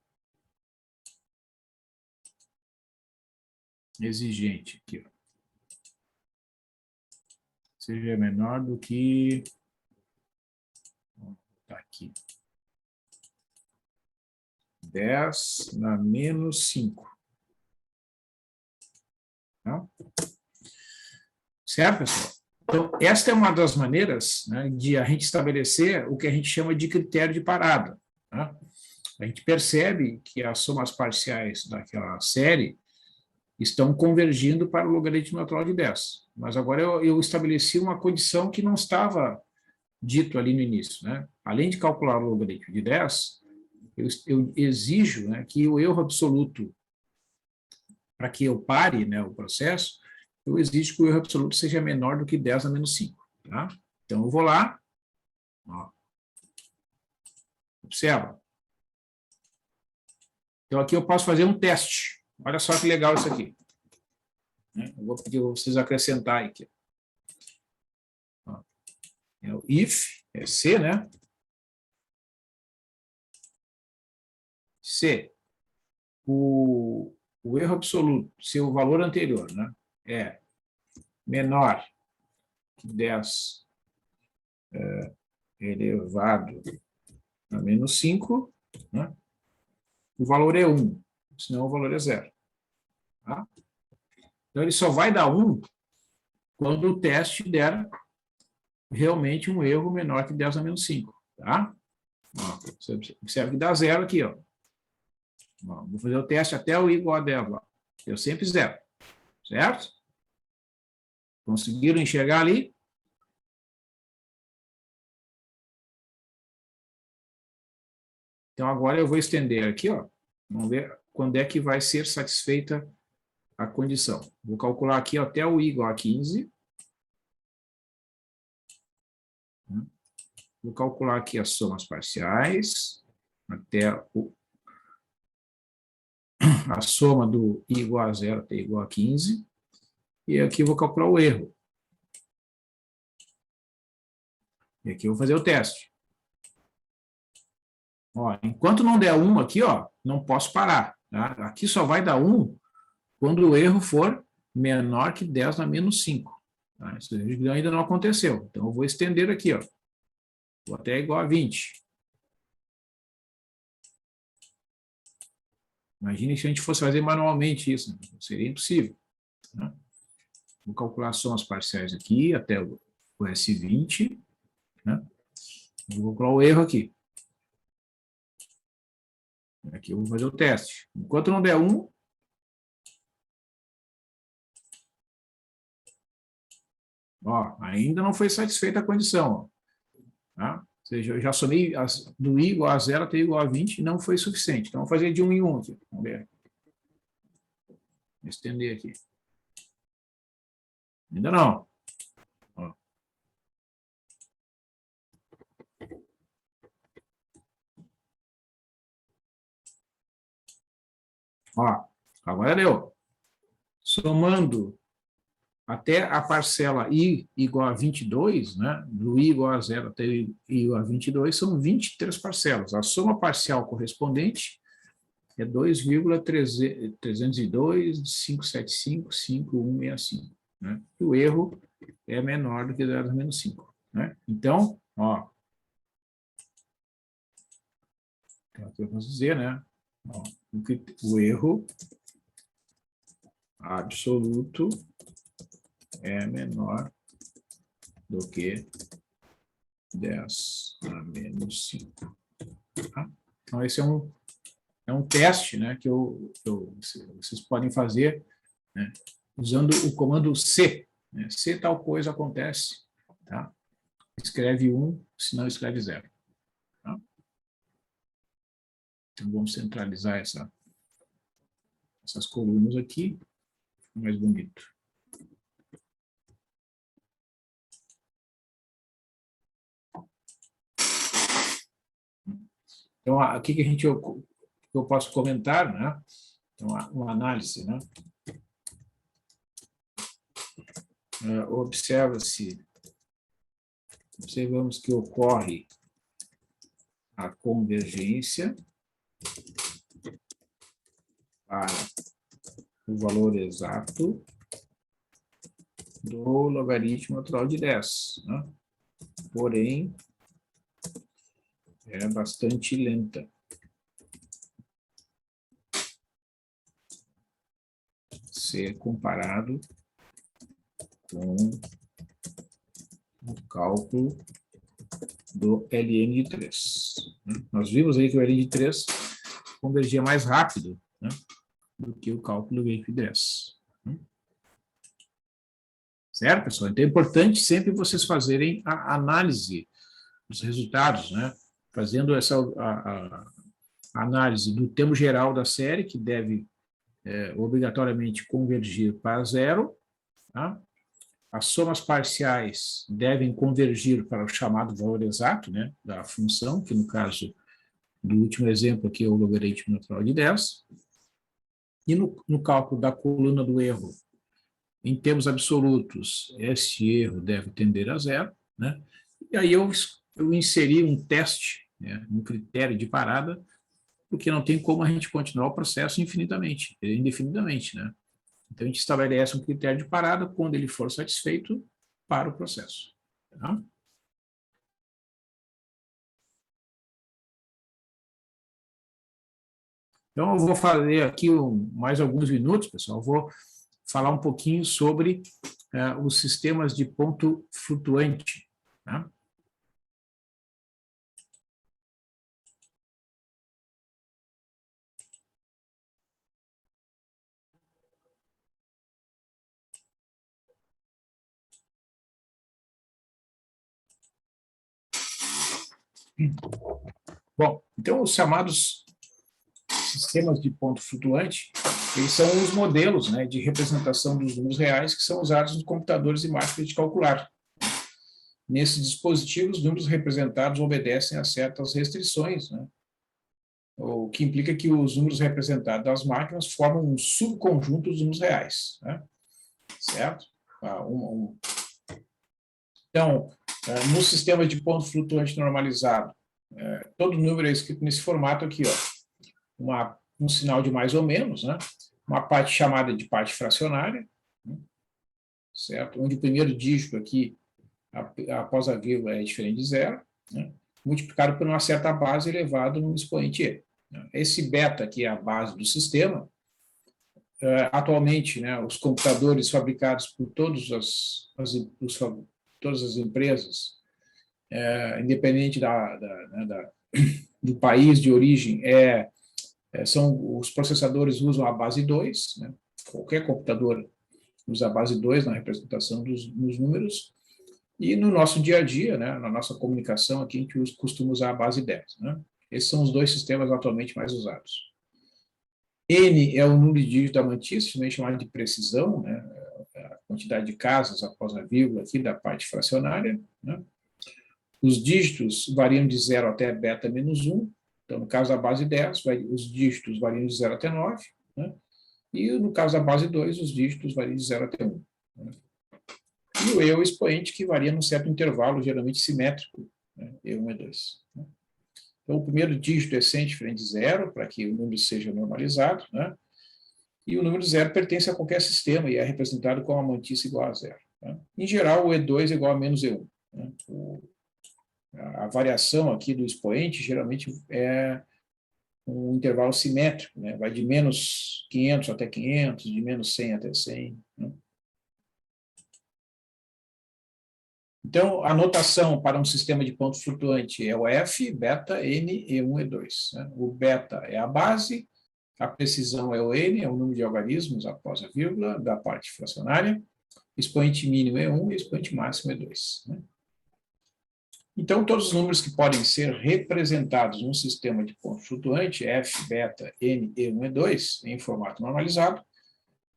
exigente aqui, ó. Seja menor do que... Vou botar aqui. 10 na menos 5. Tá? Certo, pessoal? Então, esta é uma das maneiras, né, de a gente estabelecer o que a gente chama de critério de parada. Tá? A gente percebe que as somas parciais daquela série estão convergindo para o logaritmo natural de 10. Mas agora eu estabeleci uma condição que não estava dito ali no início, né? Além de calcular o logaritmo de 10, eu exijo, né, que o erro absoluto, para que eu pare, né, o processo, eu exijo que o erro absoluto seja menor do que 10 a menos 5. Tá? Então, eu vou lá, ó, observa. Então, aqui eu posso fazer um teste. Olha só que legal isso aqui. Eu vou pedir vocês acrescentarem aqui. Ó, é o if, é C, né? Se o erro absoluto, se o valor anterior, né, é menor que 10 elevado a menos 5, né, o valor é 1, senão o valor é 0. Tá? Então, ele só vai dar 1 quando o teste der realmente um erro menor que 10 a menos 5. Tá? Ó, você observa que dá 0 aqui, ó. Vou fazer o teste até o I igual a 10 lá. Deu sempre 0. Certo? Conseguiram enxergar ali? Então, agora eu vou estender aqui, ó. Vamos ver quando é que vai ser satisfeita a condição. Vou calcular aqui até o I igual a 15. Vou calcular aqui as somas parciais, até a soma do I igual a 0 até I igual a 15. E aqui eu vou calcular o erro. E aqui eu vou fazer o teste. Ó, enquanto não der 1 aqui, ó, não posso parar. Tá? Aqui só vai dar 1 quando o erro for menor que 10 na menos 5. Tá? Isso ainda não aconteceu. Então, eu vou estender aqui, ó. Vou até igual a 20. Imagine se a gente fosse fazer manualmente isso, né? Seria impossível, né? Vou calcular somas parciais aqui, até o S20, né? Vou calcular o erro aqui. Aqui eu vou fazer o teste. Enquanto não der 1, ó, ainda não foi satisfeita a condição, ó, tá? Ou seja, eu já somei do i igual a 0 até i igual a 20 e não foi suficiente. Então, vou fazer de 1 em 1 aqui. Vamos ver. Vou estender aqui. Ainda não. Ó. Ó, agora deu. Somando até a parcela i igual a 22, né? Do i igual a 0 até i igual a 22, são 23 parcelas. A soma parcial correspondente é 2,302.575.5165, né? E o erro é menor do que 0 menos 5, né? Então, ó, o que eu posso dizer, né? Ó, o erro absoluto é menor do que 10 a menos 5. Tá? Então, esse é um teste, né, que vocês podem fazer, né, usando o comando C. Né? Se tal coisa acontece, tá? Escreve 1, se não escreve 0. Tá? Então, vamos centralizar essas colunas aqui, mais bonito. Então, aqui que eu posso comentar, né? Então, uma análise, né? Observamos que ocorre a convergência para o valor exato do logaritmo natural de 10, né? Porém, é bastante lenta. Se comparado com o cálculo do ln de 3. Nós vimos aí que o ln de 3 convergia mais rápido, né, do que o cálculo do ln de 10. Certo, pessoal? Então é importante sempre vocês fazerem a análise dos resultados, né? Fazendo essa a análise do termo geral da série, que deve obrigatoriamente convergir para 0, tá? As somas parciais devem convergir para o chamado valor exato, né, da função, que no caso do último exemplo aqui é o logaritmo natural de 10. E no cálculo da coluna do erro, em termos absolutos, esse erro deve tender a 0, né? E aí eu inseri um teste, né, um critério de parada, porque não tem como a gente continuar o processo indefinidamente, né? Então, a gente estabelece um critério de parada quando ele for satisfeito para o processo. Tá? Então, eu vou fazer aqui mais alguns minutos, pessoal. Eu vou falar um pouquinho sobre os sistemas de ponto flutuante. Tá? Bom, então, os chamados sistemas de ponto flutuante, eles são os modelos, né, de representação dos números reais que são usados nos computadores e máquinas de calcular. Nesses dispositivos, os números representados obedecem a certas restrições, né, o que implica que os números representados das máquinas formam um subconjunto dos números reais, né, certo? Então, no sistema de ponto flutuante normalizado, todo número é escrito nesse formato aqui, ó, um sinal de mais ou menos, né? Uma parte chamada de parte fracionária, né? Certo? Onde o primeiro dígito aqui, após a vírgula, é diferente de 0, né? Multiplicado por uma certa base elevado no expoente e. Esse beta aqui é a base do sistema. Atualmente, né, os computadores fabricados por todas as empresas, independente do país de origem, os processadores usam a base 2, né? Qualquer computador usa a base 2 na representação dos números, e no nosso dia a dia, né, na nossa comunicação aqui, a gente costuma usar a base 10. Né? Esses são os dois sistemas atualmente mais usados. N é o número de dígitos da mantis, também chamado de precisão, né? A quantidade de casas após a vírgula aqui da parte fracionária. Né? Os dígitos variam de 0 até beta menos 1. Então, no caso da base 10, os dígitos variam de 0 até 9. Né? E no caso da base 2, os dígitos variam de 0 até 1. Né? E o E é o expoente, que varia num certo intervalo, geralmente simétrico, né? E1 e 2. Né? Então, o primeiro dígito é sempre diferente de 0, para que o número seja normalizado, né? E o número 0 pertence a qualquer sistema e é representado com uma mantice igual a 0. Né? Em geral, o E2 é igual a menos E1. Né? A variação aqui do expoente geralmente é um intervalo simétrico, né? Vai de menos 500 até 500, de menos 100 até 100. Né? Então, a notação para um sistema de ponto flutuante é o F, beta, N, E1, E2. Né? O beta é a base, a precisão é o N, é o número de algarismos após a vírgula da parte fracionária, expoente mínimo é 1 e expoente máximo é 2. Né? Então, todos os números que podem ser representados num sistema de ponto flutuante, F, beta, N, E1, E2, em formato normalizado,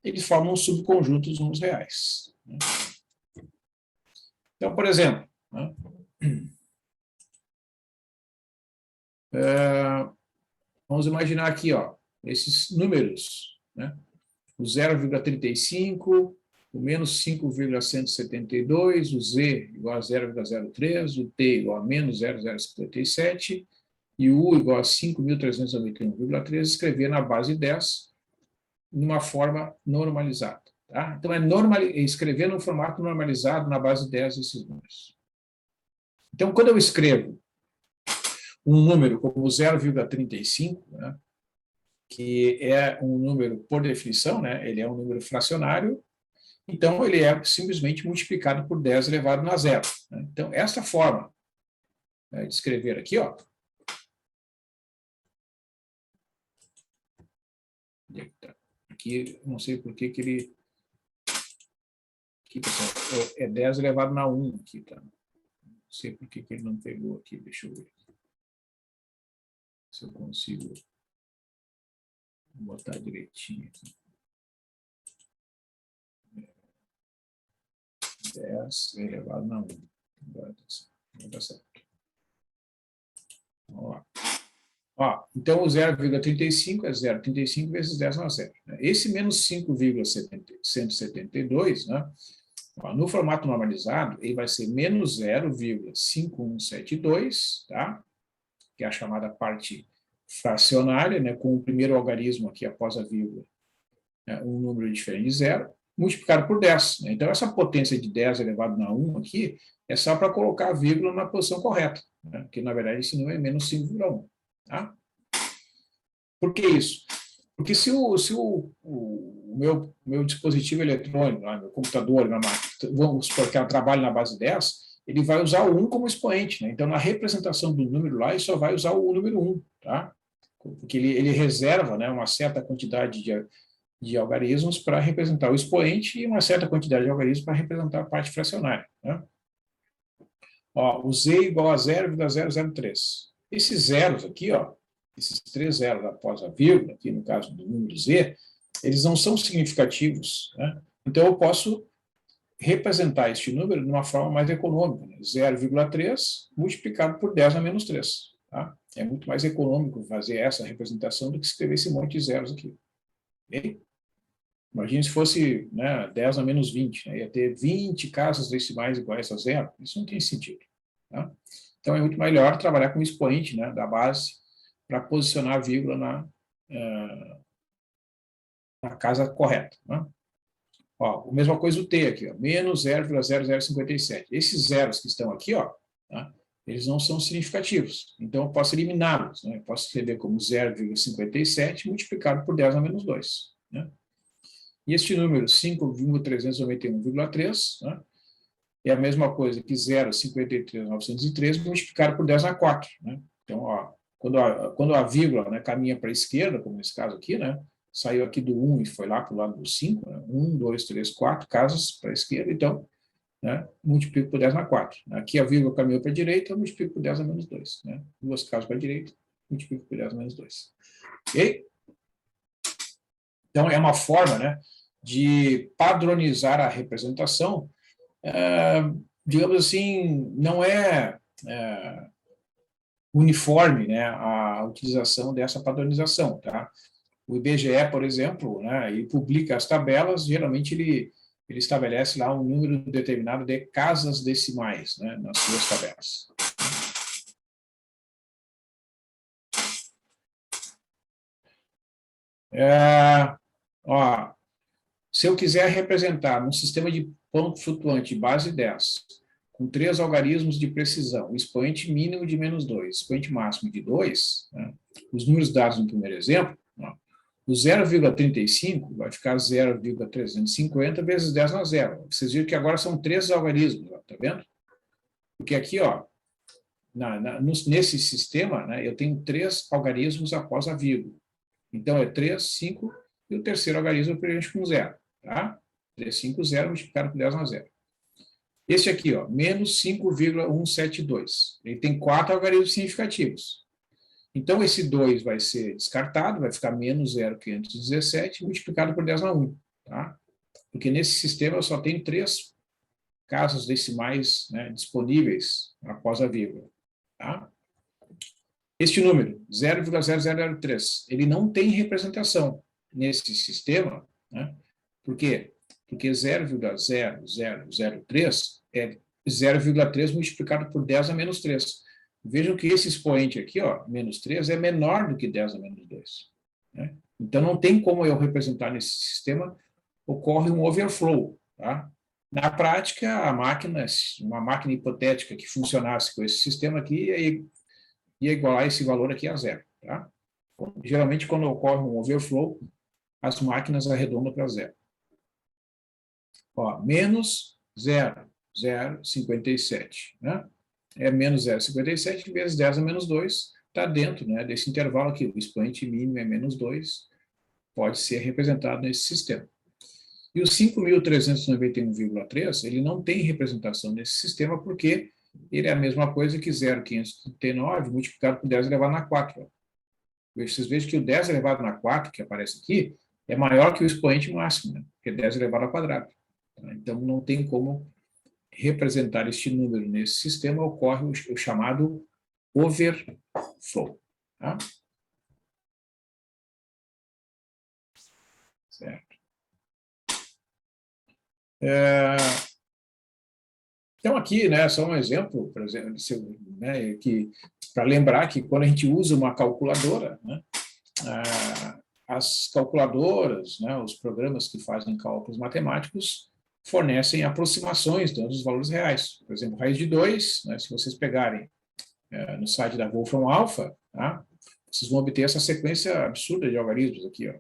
eles formam um subconjunto dos números reais. Né? Então, por exemplo, né, vamos imaginar aqui, ó, esses números, né, o 0,35, o menos 5,172, o Z igual a 0,03, o T igual a menos 0,057 e o U igual a 5.391,13, escrever na base 10 numa forma normalizada. Tá? Então, escrever no formato normalizado na base 10 esses números. Então, quando eu escrevo um número como 0,35, né, que é um número, por definição, né, ele é um número fracionário, então ele é simplesmente multiplicado por 10 elevado a 0. Né? Então, essa forma, né, de escrever aqui, ó, aqui, não sei por que ele... Aqui, pessoal, é 10 elevado a 1 aqui, tá? Não sei por que ele não pegou aqui, deixa eu ver se eu consigo botar direitinho aqui. 10 elevado a 1. Agora tá certo. Vamos lá. Ó, então, o 0,35 é 0,35 vezes 10 na 0. Né? Esse menos 5,172, né? Ó, no formato normalizado, ele vai ser menos 0,5172, tá? Que é a chamada parte fracionária, né? Com o primeiro algarismo aqui após a vírgula, né? Um número diferente de 0, multiplicado por 10. Né? Então, essa potência de 10 elevado a 1 aqui é só para colocar a vírgula na posição correta, né? Que, na verdade, esse número é menos 5,1. Tá? Por que isso? Porque se o meu dispositivo eletrônico, meu computador, vamos supor que eu trabalho na base 10, ele vai usar o 1 como expoente. Né? Então, na representação do número lá, ele só vai usar o número 1. Tá? Porque ele reserva, né, uma certa quantidade de algarismos para representar o expoente e uma certa quantidade de algarismos para representar a parte fracionária. Né? Ó, o Z igual a 0,003. Esses zeros aqui, ó, esses 3 zeros após a vírgula, aqui no caso do número Z, eles não são significativos. Né? Então, eu posso representar este número de uma forma mais econômica. Né? 0,3 multiplicado por 10 a menos 3. Tá? É muito mais econômico fazer essa representação do que escrever esse monte de zeros aqui. Okay? Imagine se fosse, né, 10 a menos 20. Né? Ia ter 20 casas decimais iguais a zero. Isso não tem sentido. Tá? Então, é muito melhor trabalhar com o expoente, né, da base para posicionar a vírgula na casa correta. Né? Ó, a mesma coisa o T aqui, ó, menos 0,0057. Esses zeros que estão aqui, ó, tá? eles não são significativos. Então, eu posso eliminá-los, né? Eu posso escrever como 0,57 multiplicado por 10 a menos 2. Né? E este número, 5,391,3, né? É a mesma coisa que 0,53,903 multiplicado por 10 a 4. Né? Então, ó, quando a vírgula, né, caminha para a esquerda, como nesse caso aqui, né, saiu aqui do 1 e foi lá para o lado do 5, né, 1, 2, 3, 4 casas para a esquerda, então, né, multiplico por 10 na 4. Aqui a vírgula caminhou para a direita, eu multiplico por 10 a menos 2. Né? Duas casas para a direita, multiplico por 10 a menos 2. Ok? Então, é uma forma, né, de padronizar a representação, digamos assim, não é uniforme, né, a utilização dessa padronização. Tá? O IBGE, por exemplo, né, ele publica as tabelas, geralmente ele estabelece lá um número determinado de casas decimais, né, nas suas tabelas. Ó, se eu quiser representar num sistema de ponto flutuante base 10, com 3 algarismos de precisão, o expoente mínimo de menos 2, expoente máximo de 2, né, os números dados no primeiro exemplo, ó, o 0,35 vai ficar 0,350 vezes 10 na zero. Vocês viram que agora são 3 algarismos, tá vendo? Porque aqui, ó, nesse sistema, né, eu tenho 3 algarismos após a vírgula. Então, é 3, 5, e o terceiro algarismo eu preencho com 0. Tá? 3, 5, 0, multiplicado por 10 na zero. Esse aqui, ó, menos 5,172. Ele tem 4 algarismos significativos. Então, esse 2 vai ser descartado, vai ficar menos 0,517, multiplicado por 10 na 1. Tá? Porque nesse sistema eu só tenho 3 casas decimais, né, disponíveis após a vírgula. Tá? Este número, 0,0003, ele não tem representação nesse sistema. Né? Por quê? Porque 0,0003 é 0,3 multiplicado por 10 a menos 3. Vejam que esse expoente aqui, ó, menos 3, é menor do que 10 a menos 2. Né? Então, não tem como eu representar nesse sistema, ocorre um overflow. Tá? Na prática, uma máquina hipotética que funcionasse com esse sistema aqui, ia igualar esse valor aqui a 0. Tá? Geralmente, quando ocorre um overflow, as máquinas arredondam para 0. Ó, menos 0,057. Né? É menos 0,57 vezes 10 a menos 2, está dentro, né, desse intervalo aqui. O expoente mínimo é menos 2, pode ser representado nesse sistema. E o 5.391,3, ele não tem representação nesse sistema, porque ele é a mesma coisa que 0,539 multiplicado por 10 elevado na 4. Ó. Vocês vejam que o 10 elevado na 4, que aparece aqui, é maior que o expoente máximo, né? Que é 10 elevado ao quadrado. Tá? Então, não tem como representar este número nesse sistema, ocorre o chamado overflow. Tá? Certo. Então, aqui, né, só um exemplo, por exemplo, né, para lembrar que quando a gente usa uma calculadora, né, as calculadoras, né, os programas que fazem cálculos matemáticos, fornecem aproximações dos valores reais. Por exemplo, raiz de 2, né, se vocês pegarem no site da Wolfram Alpha, tá, vocês vão obter essa sequência absurda de algarismos aqui. Ó.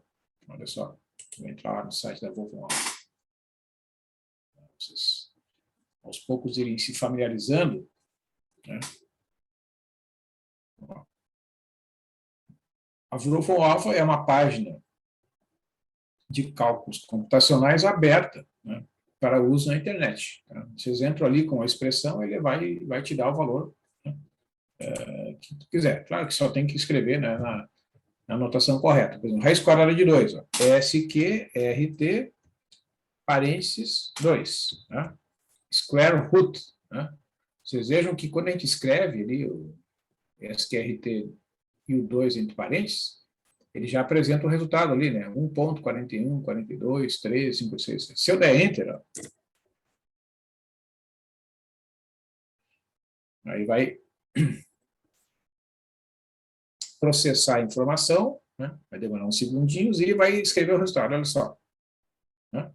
Olha só, vou entrar lá no site da Wolfram Alpha. Vocês, aos poucos, irem se familiarizando. Né? A Wolfram Alpha é uma página de cálculos computacionais aberta, né, para uso na internet. Tá? Vocês entram ali com a expressão, ele vai te dar o valor, né, que tu quiser. Claro que só tem que escrever, né, na notação correta. Por exemplo, raiz quadrada de 2, ó, SQRT, parênteses, 2. Né? Square root. Né? Vocês vejam que quando a gente escreve ali o SQRT e o 2 entre parênteses, ele já apresenta o resultado ali, né? 1.41, 42, 3, 5, 6, 7. Se eu der Enter, ó, aí vai processar a informação, né? Vai demorar uns segundinhos e vai escrever o resultado, olha só. Né?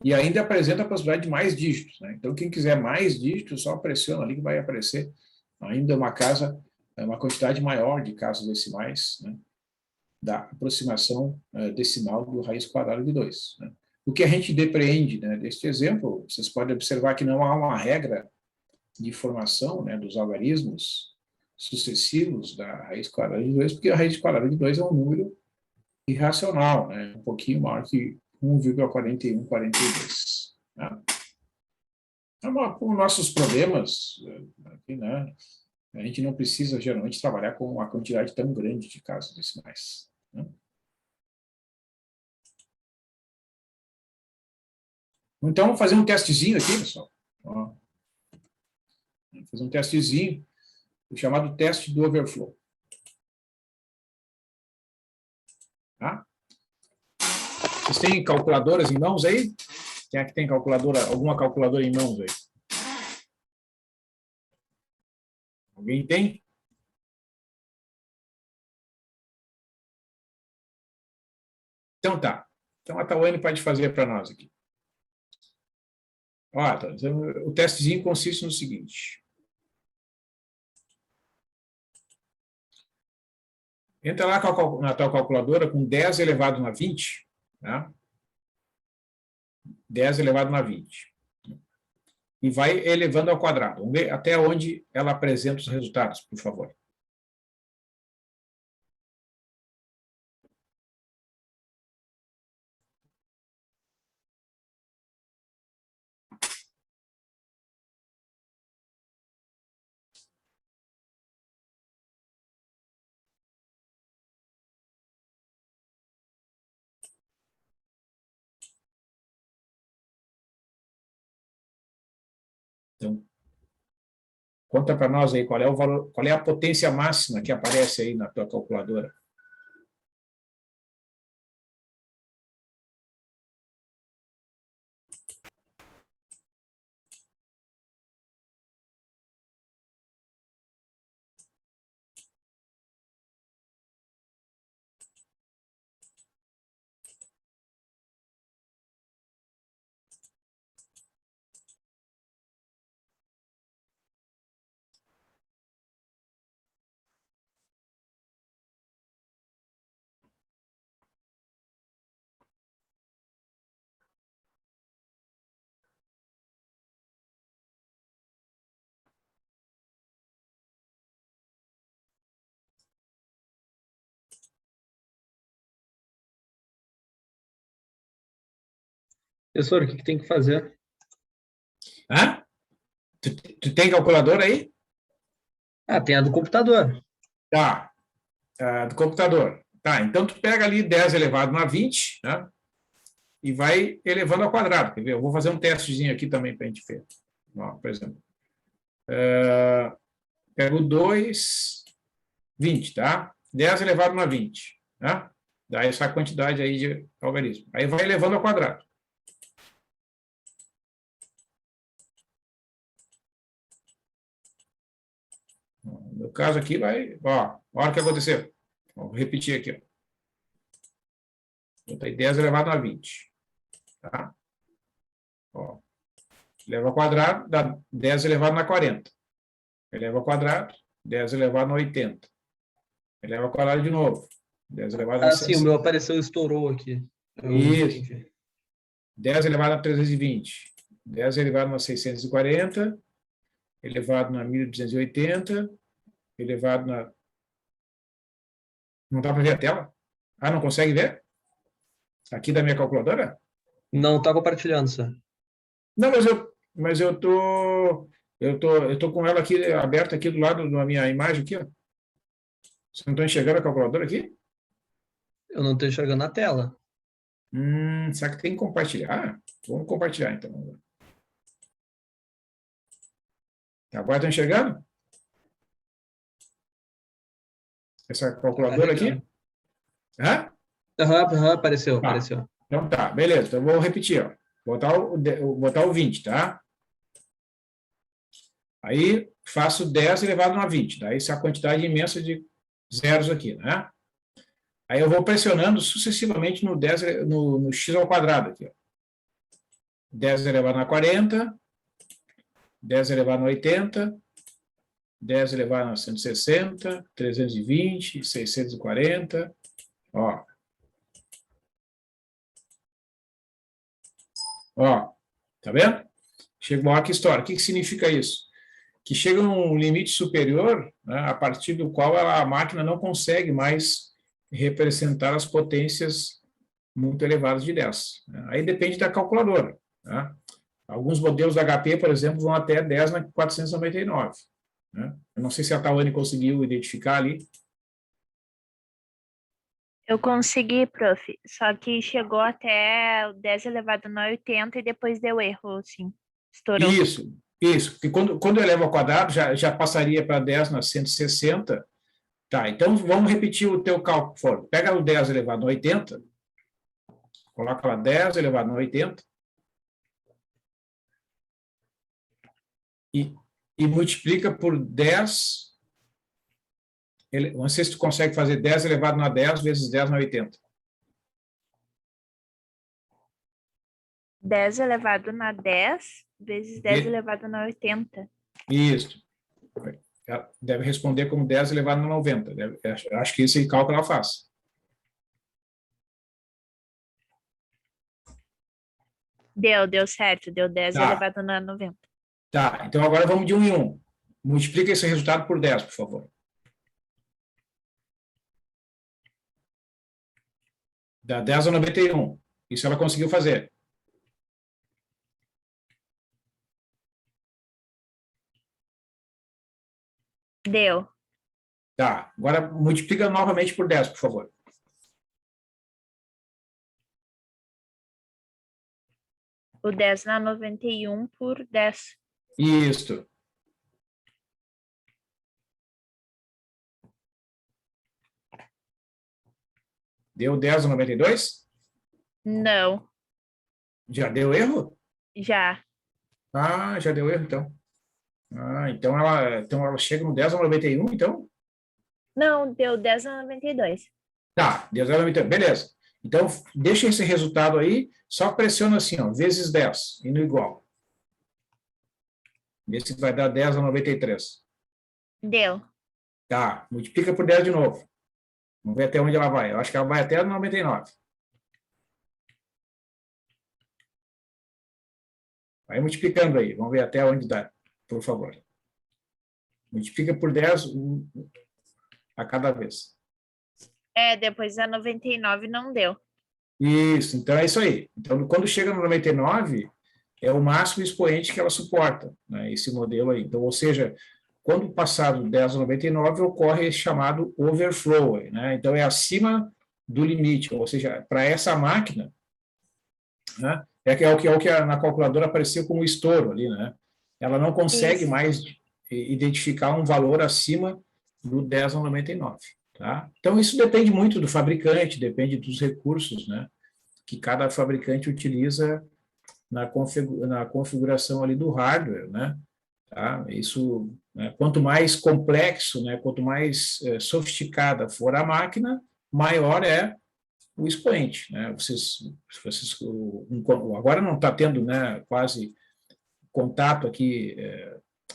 E ainda apresenta a possibilidade de mais dígitos. Né? Então, quem quiser mais dígitos, só pressiona ali que vai aparecer ainda uma quantidade maior de casas decimais, né, da aproximação decimal do raiz quadrada de 2. Né? O que a gente depreende, né, deste exemplo, vocês podem observar que não há uma regra de formação, né, dos algarismos sucessivos da raiz quadrada de 2, porque a raiz quadrada de 2 é um número irracional, né, um pouquinho maior que 1,4142. Né? Com nossos problemas, aqui, né, a gente não precisa, geralmente, trabalhar com uma quantidade tão grande de casas decimais. Né? Então, vamos fazer um testezinho aqui, pessoal. Ó. Vamos fazer um testezinho, o chamado teste do overflow. Tá? Vocês têm calculadoras em mãos aí? Quem é que tem calculadora, alguma calculadora em mãos aí? Alguém tem? Então tá. Então a Tawane pode fazer para nós aqui. Ó, então, o testezinho consiste no seguinte. Entra lá na tua calculadora com 10 elevado na 20, né? 10 elevado na 20. E vai elevando ao quadrado. Vamos ver até onde ela apresenta os resultados, por favor. Então, conta para nós aí qual é o valor, qual é a potência máxima que aparece aí na tua calculadora. Professor, o que tem que fazer? Hã? Tu tem calculadora aí? Ah, tem a do computador. Tá. Do computador. Tá, então tu pega ali 10 elevado na 20, né? E vai elevando ao quadrado. Quer ver? Eu vou fazer um testezinho aqui também para a gente ver. Ó, por exemplo. Pego 2, 20, tá? 10 elevado na 20, né? Dá essa quantidade aí de algarismo. Aí vai elevando ao quadrado. No meu caso aqui vai, ó, olha o que aconteceu. Vou repetir aqui, ó. Botei 10 elevado a 20. Tá? Ó. Eleva ao quadrado, dá 10 elevado na 40. Eleva ao quadrado, 10 elevado na 80. Eleva ao quadrado de novo. 10 elevado a Ah, sim, o 60. meu apareceu, estourou aqui. Isso. Entendi. 10 elevado a 320. 10 elevado a 640. Elevado na 1280. Elevado na... Não dá para ver a tela? Ah, não consegue ver? Aqui da minha calculadora? Não tá compartilhando, só. Não, eu tô com ela aqui aberta aqui do lado da minha imagem aqui, ó. Você não está enxergando a calculadora aqui? Eu não tô enxergando a tela. Será que tem que compartilhar? Vamos compartilhar, então. Agora está enxergando? Essa calculadora aqui? Hã? Aham, apareceu, Tá. apareceu. Então tá, beleza. Então eu vou repetir, ó. Botar o 20, tá? Aí faço 10 elevado a 20. Daí essa quantidade imensa de zeros aqui, né? Aí eu vou pressionando sucessivamente no 10, no x ao quadrado aqui, ó. 10 elevado a 40, 10 elevado a 80, 10 elevado a 160, 320, 640, ó. Ó, tá vendo? Chegou aqui história. O que significa isso? Que chega um limite superior, né, a partir do qual a máquina não consegue mais representar as potências muito elevadas de 10. Aí depende da calculadora. Né? Alguns modelos da HP, por exemplo, vão até 10 na 499. Né? Eu não sei se a Tawane conseguiu identificar ali. Eu consegui, prof. Só que chegou até o 10 elevado a 80 e depois deu erro, assim. Estourou. Isso. Porque quando eu elevo ao quadrado, já passaria para 10 na 160. Tá, então vamos repetir o teu cálculo. Pega o 10 elevado a 80, coloca lá 10 elevado a 80 e multiplica por 10. Não sei se tu consegue fazer 10 elevado a 10 vezes 10 na 80. 10 elevado na 10 vezes 10 elevado na 80. Isso. Ela deve responder como 10 elevado a 90. Acho que esse cálculo ela faz. Deu certo. Deu 10 Tá. elevado na 90. Tá, então agora vamos de 1 em 1. Multiplica esse resultado por 10, por favor. Dá 10 a 91. Isso ela conseguiu fazer. Deu. Tá, agora multiplica novamente por 10, por favor. O 10 na 91 por 10. Isso. Deu 10 a 92? Não. Já deu erro? Já. Ah, já deu erro, então. Ah, então ela chega no 10 a 91, então? Não, deu 10 a 92. Tá, 10 a 91, beleza. Então, deixa esse resultado aí, só pressiona assim, ó, vezes 10, e no igual. Vê se vai dar 10 a 93. Deu. Tá, multiplica por 10 de novo. Vamos ver até onde ela vai. Eu acho que ela vai até 99. Vai multiplicando aí. Vamos ver até onde dá, por favor. Multiplica por 10 a cada vez. Depois a 99 não deu. Isso, então é isso aí. Então, quando chega no 99, é o máximo expoente que ela suporta, né, esse modelo aí. Então, ou seja, quando passar do 10 a 99, ocorre esse chamado overflow, né? Então, é acima do limite, ou seja, para essa máquina, né, é o que na calculadora apareceu como estouro ali, né? Ela não consegue Isso. mais identificar um valor acima do 10 a 99, tá? Então, isso depende muito do fabricante, depende dos recursos, né, que cada fabricante utiliza na configuração ali do hardware, né? Tá? Isso, né, quanto mais complexo, né, quanto mais sofisticada for a máquina, maior é o expoente, né? Agora não está tendo, né, quase contato aqui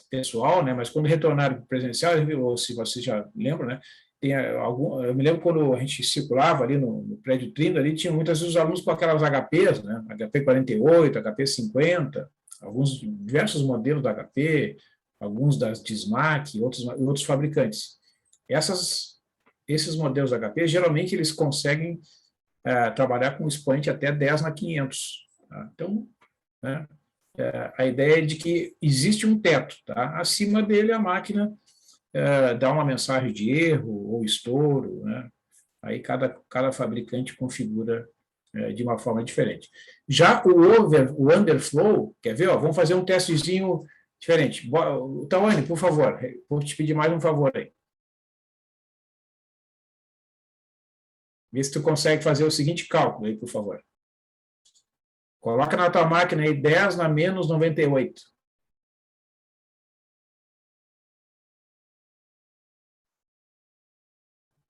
pessoal, né? Mas quando retornaram para o presencial, ou se você já lembra, né? Eu me lembro quando a gente circulava ali no prédio Trindo, ali tinha muitas vezes os alunos com aquelas HPs, né? HP 48, HP 50, diversos modelos da HP, alguns das Dismac, outros fabricantes. Esses modelos da HP, geralmente eles conseguem trabalhar com expoente até 10 na 500. Tá? Então, né, a ideia é de que existe um teto, tá? Acima dele a máquina dá uma mensagem de erro ou estouro, né? Aí cada fabricante configura de uma forma diferente. Já o underflow, quer ver? Ó, vamos fazer um testezinho diferente. Tawane, por favor, vou te pedir mais um favor aí. Vê se tu consegue fazer o seguinte cálculo aí, por favor. Coloca na tua máquina aí 10 na menos 98.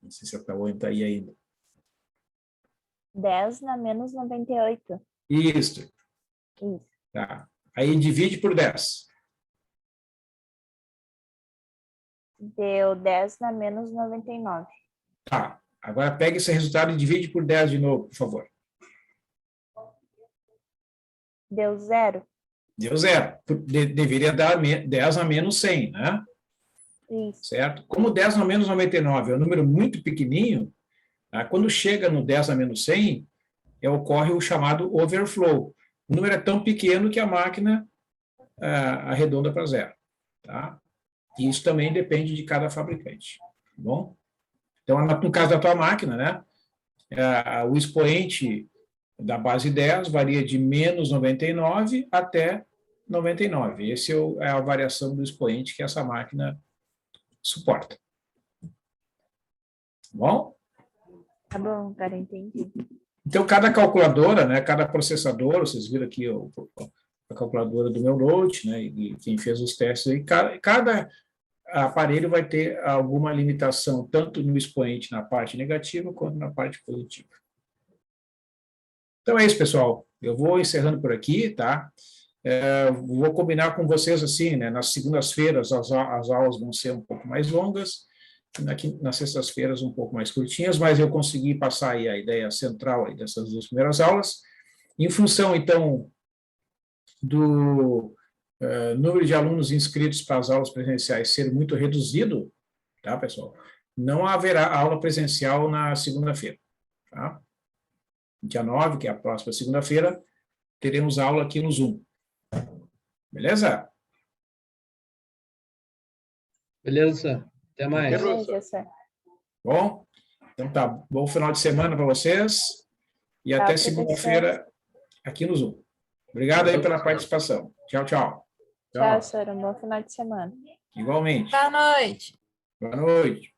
Não sei se a Tawane está aí ainda. 10 na menos 98. Isso. Isso. Tá. Aí divide por 10. Deu 10 na menos 99. Tá. Agora pega esse resultado e divide por 10 de novo, por favor. Deu 0. Deu 0. Deveria dar 10 a menos 100, né? Isso. Certo? Como 10 a menos 99 é um número muito pequenininho, tá? Quando chega no 10 a menos 100, ocorre o chamado overflow. O número é tão pequeno que a máquina arredonda para 0. Tá? E isso também depende de cada fabricante. Tá bom? Então, no caso da tua máquina, né, o expoente da base 10 varia de menos 99 até 99. Essa é a variação do expoente que essa máquina suporta. Tá bom? Tá bom, cara, entendi. Então, cada calculadora, né, cada processador, vocês viram aqui a calculadora do meu Note, né, e quem fez os testes aí, cada aparelho vai ter alguma limitação, tanto no expoente na parte negativa, quanto na parte positiva. Então é isso, pessoal. Eu vou encerrando por aqui, tá? Vou combinar com vocês assim, né? Nas segundas-feiras as aulas vão ser um pouco mais longas, nas sextas-feiras um pouco mais curtinhas, mas eu consegui passar aí a ideia central aí dessas 2 primeiras aulas. Em função, então, do número de alunos inscritos para as aulas presenciais ser muito reduzido, tá, pessoal? Não haverá aula presencial na segunda-feira, tá? Dia 9, que é a próxima segunda-feira, teremos aula aqui no Zoom. Beleza? Beleza? Até mais. Beleza, sir. Bom? Então tá, bom final de semana para vocês e até professor. segunda-feira aqui no Zoom. Obrigado aí pela participação. Tchau, tchau. Tchau, senhor. Um bom final de semana. Igualmente. Boa noite. Boa noite.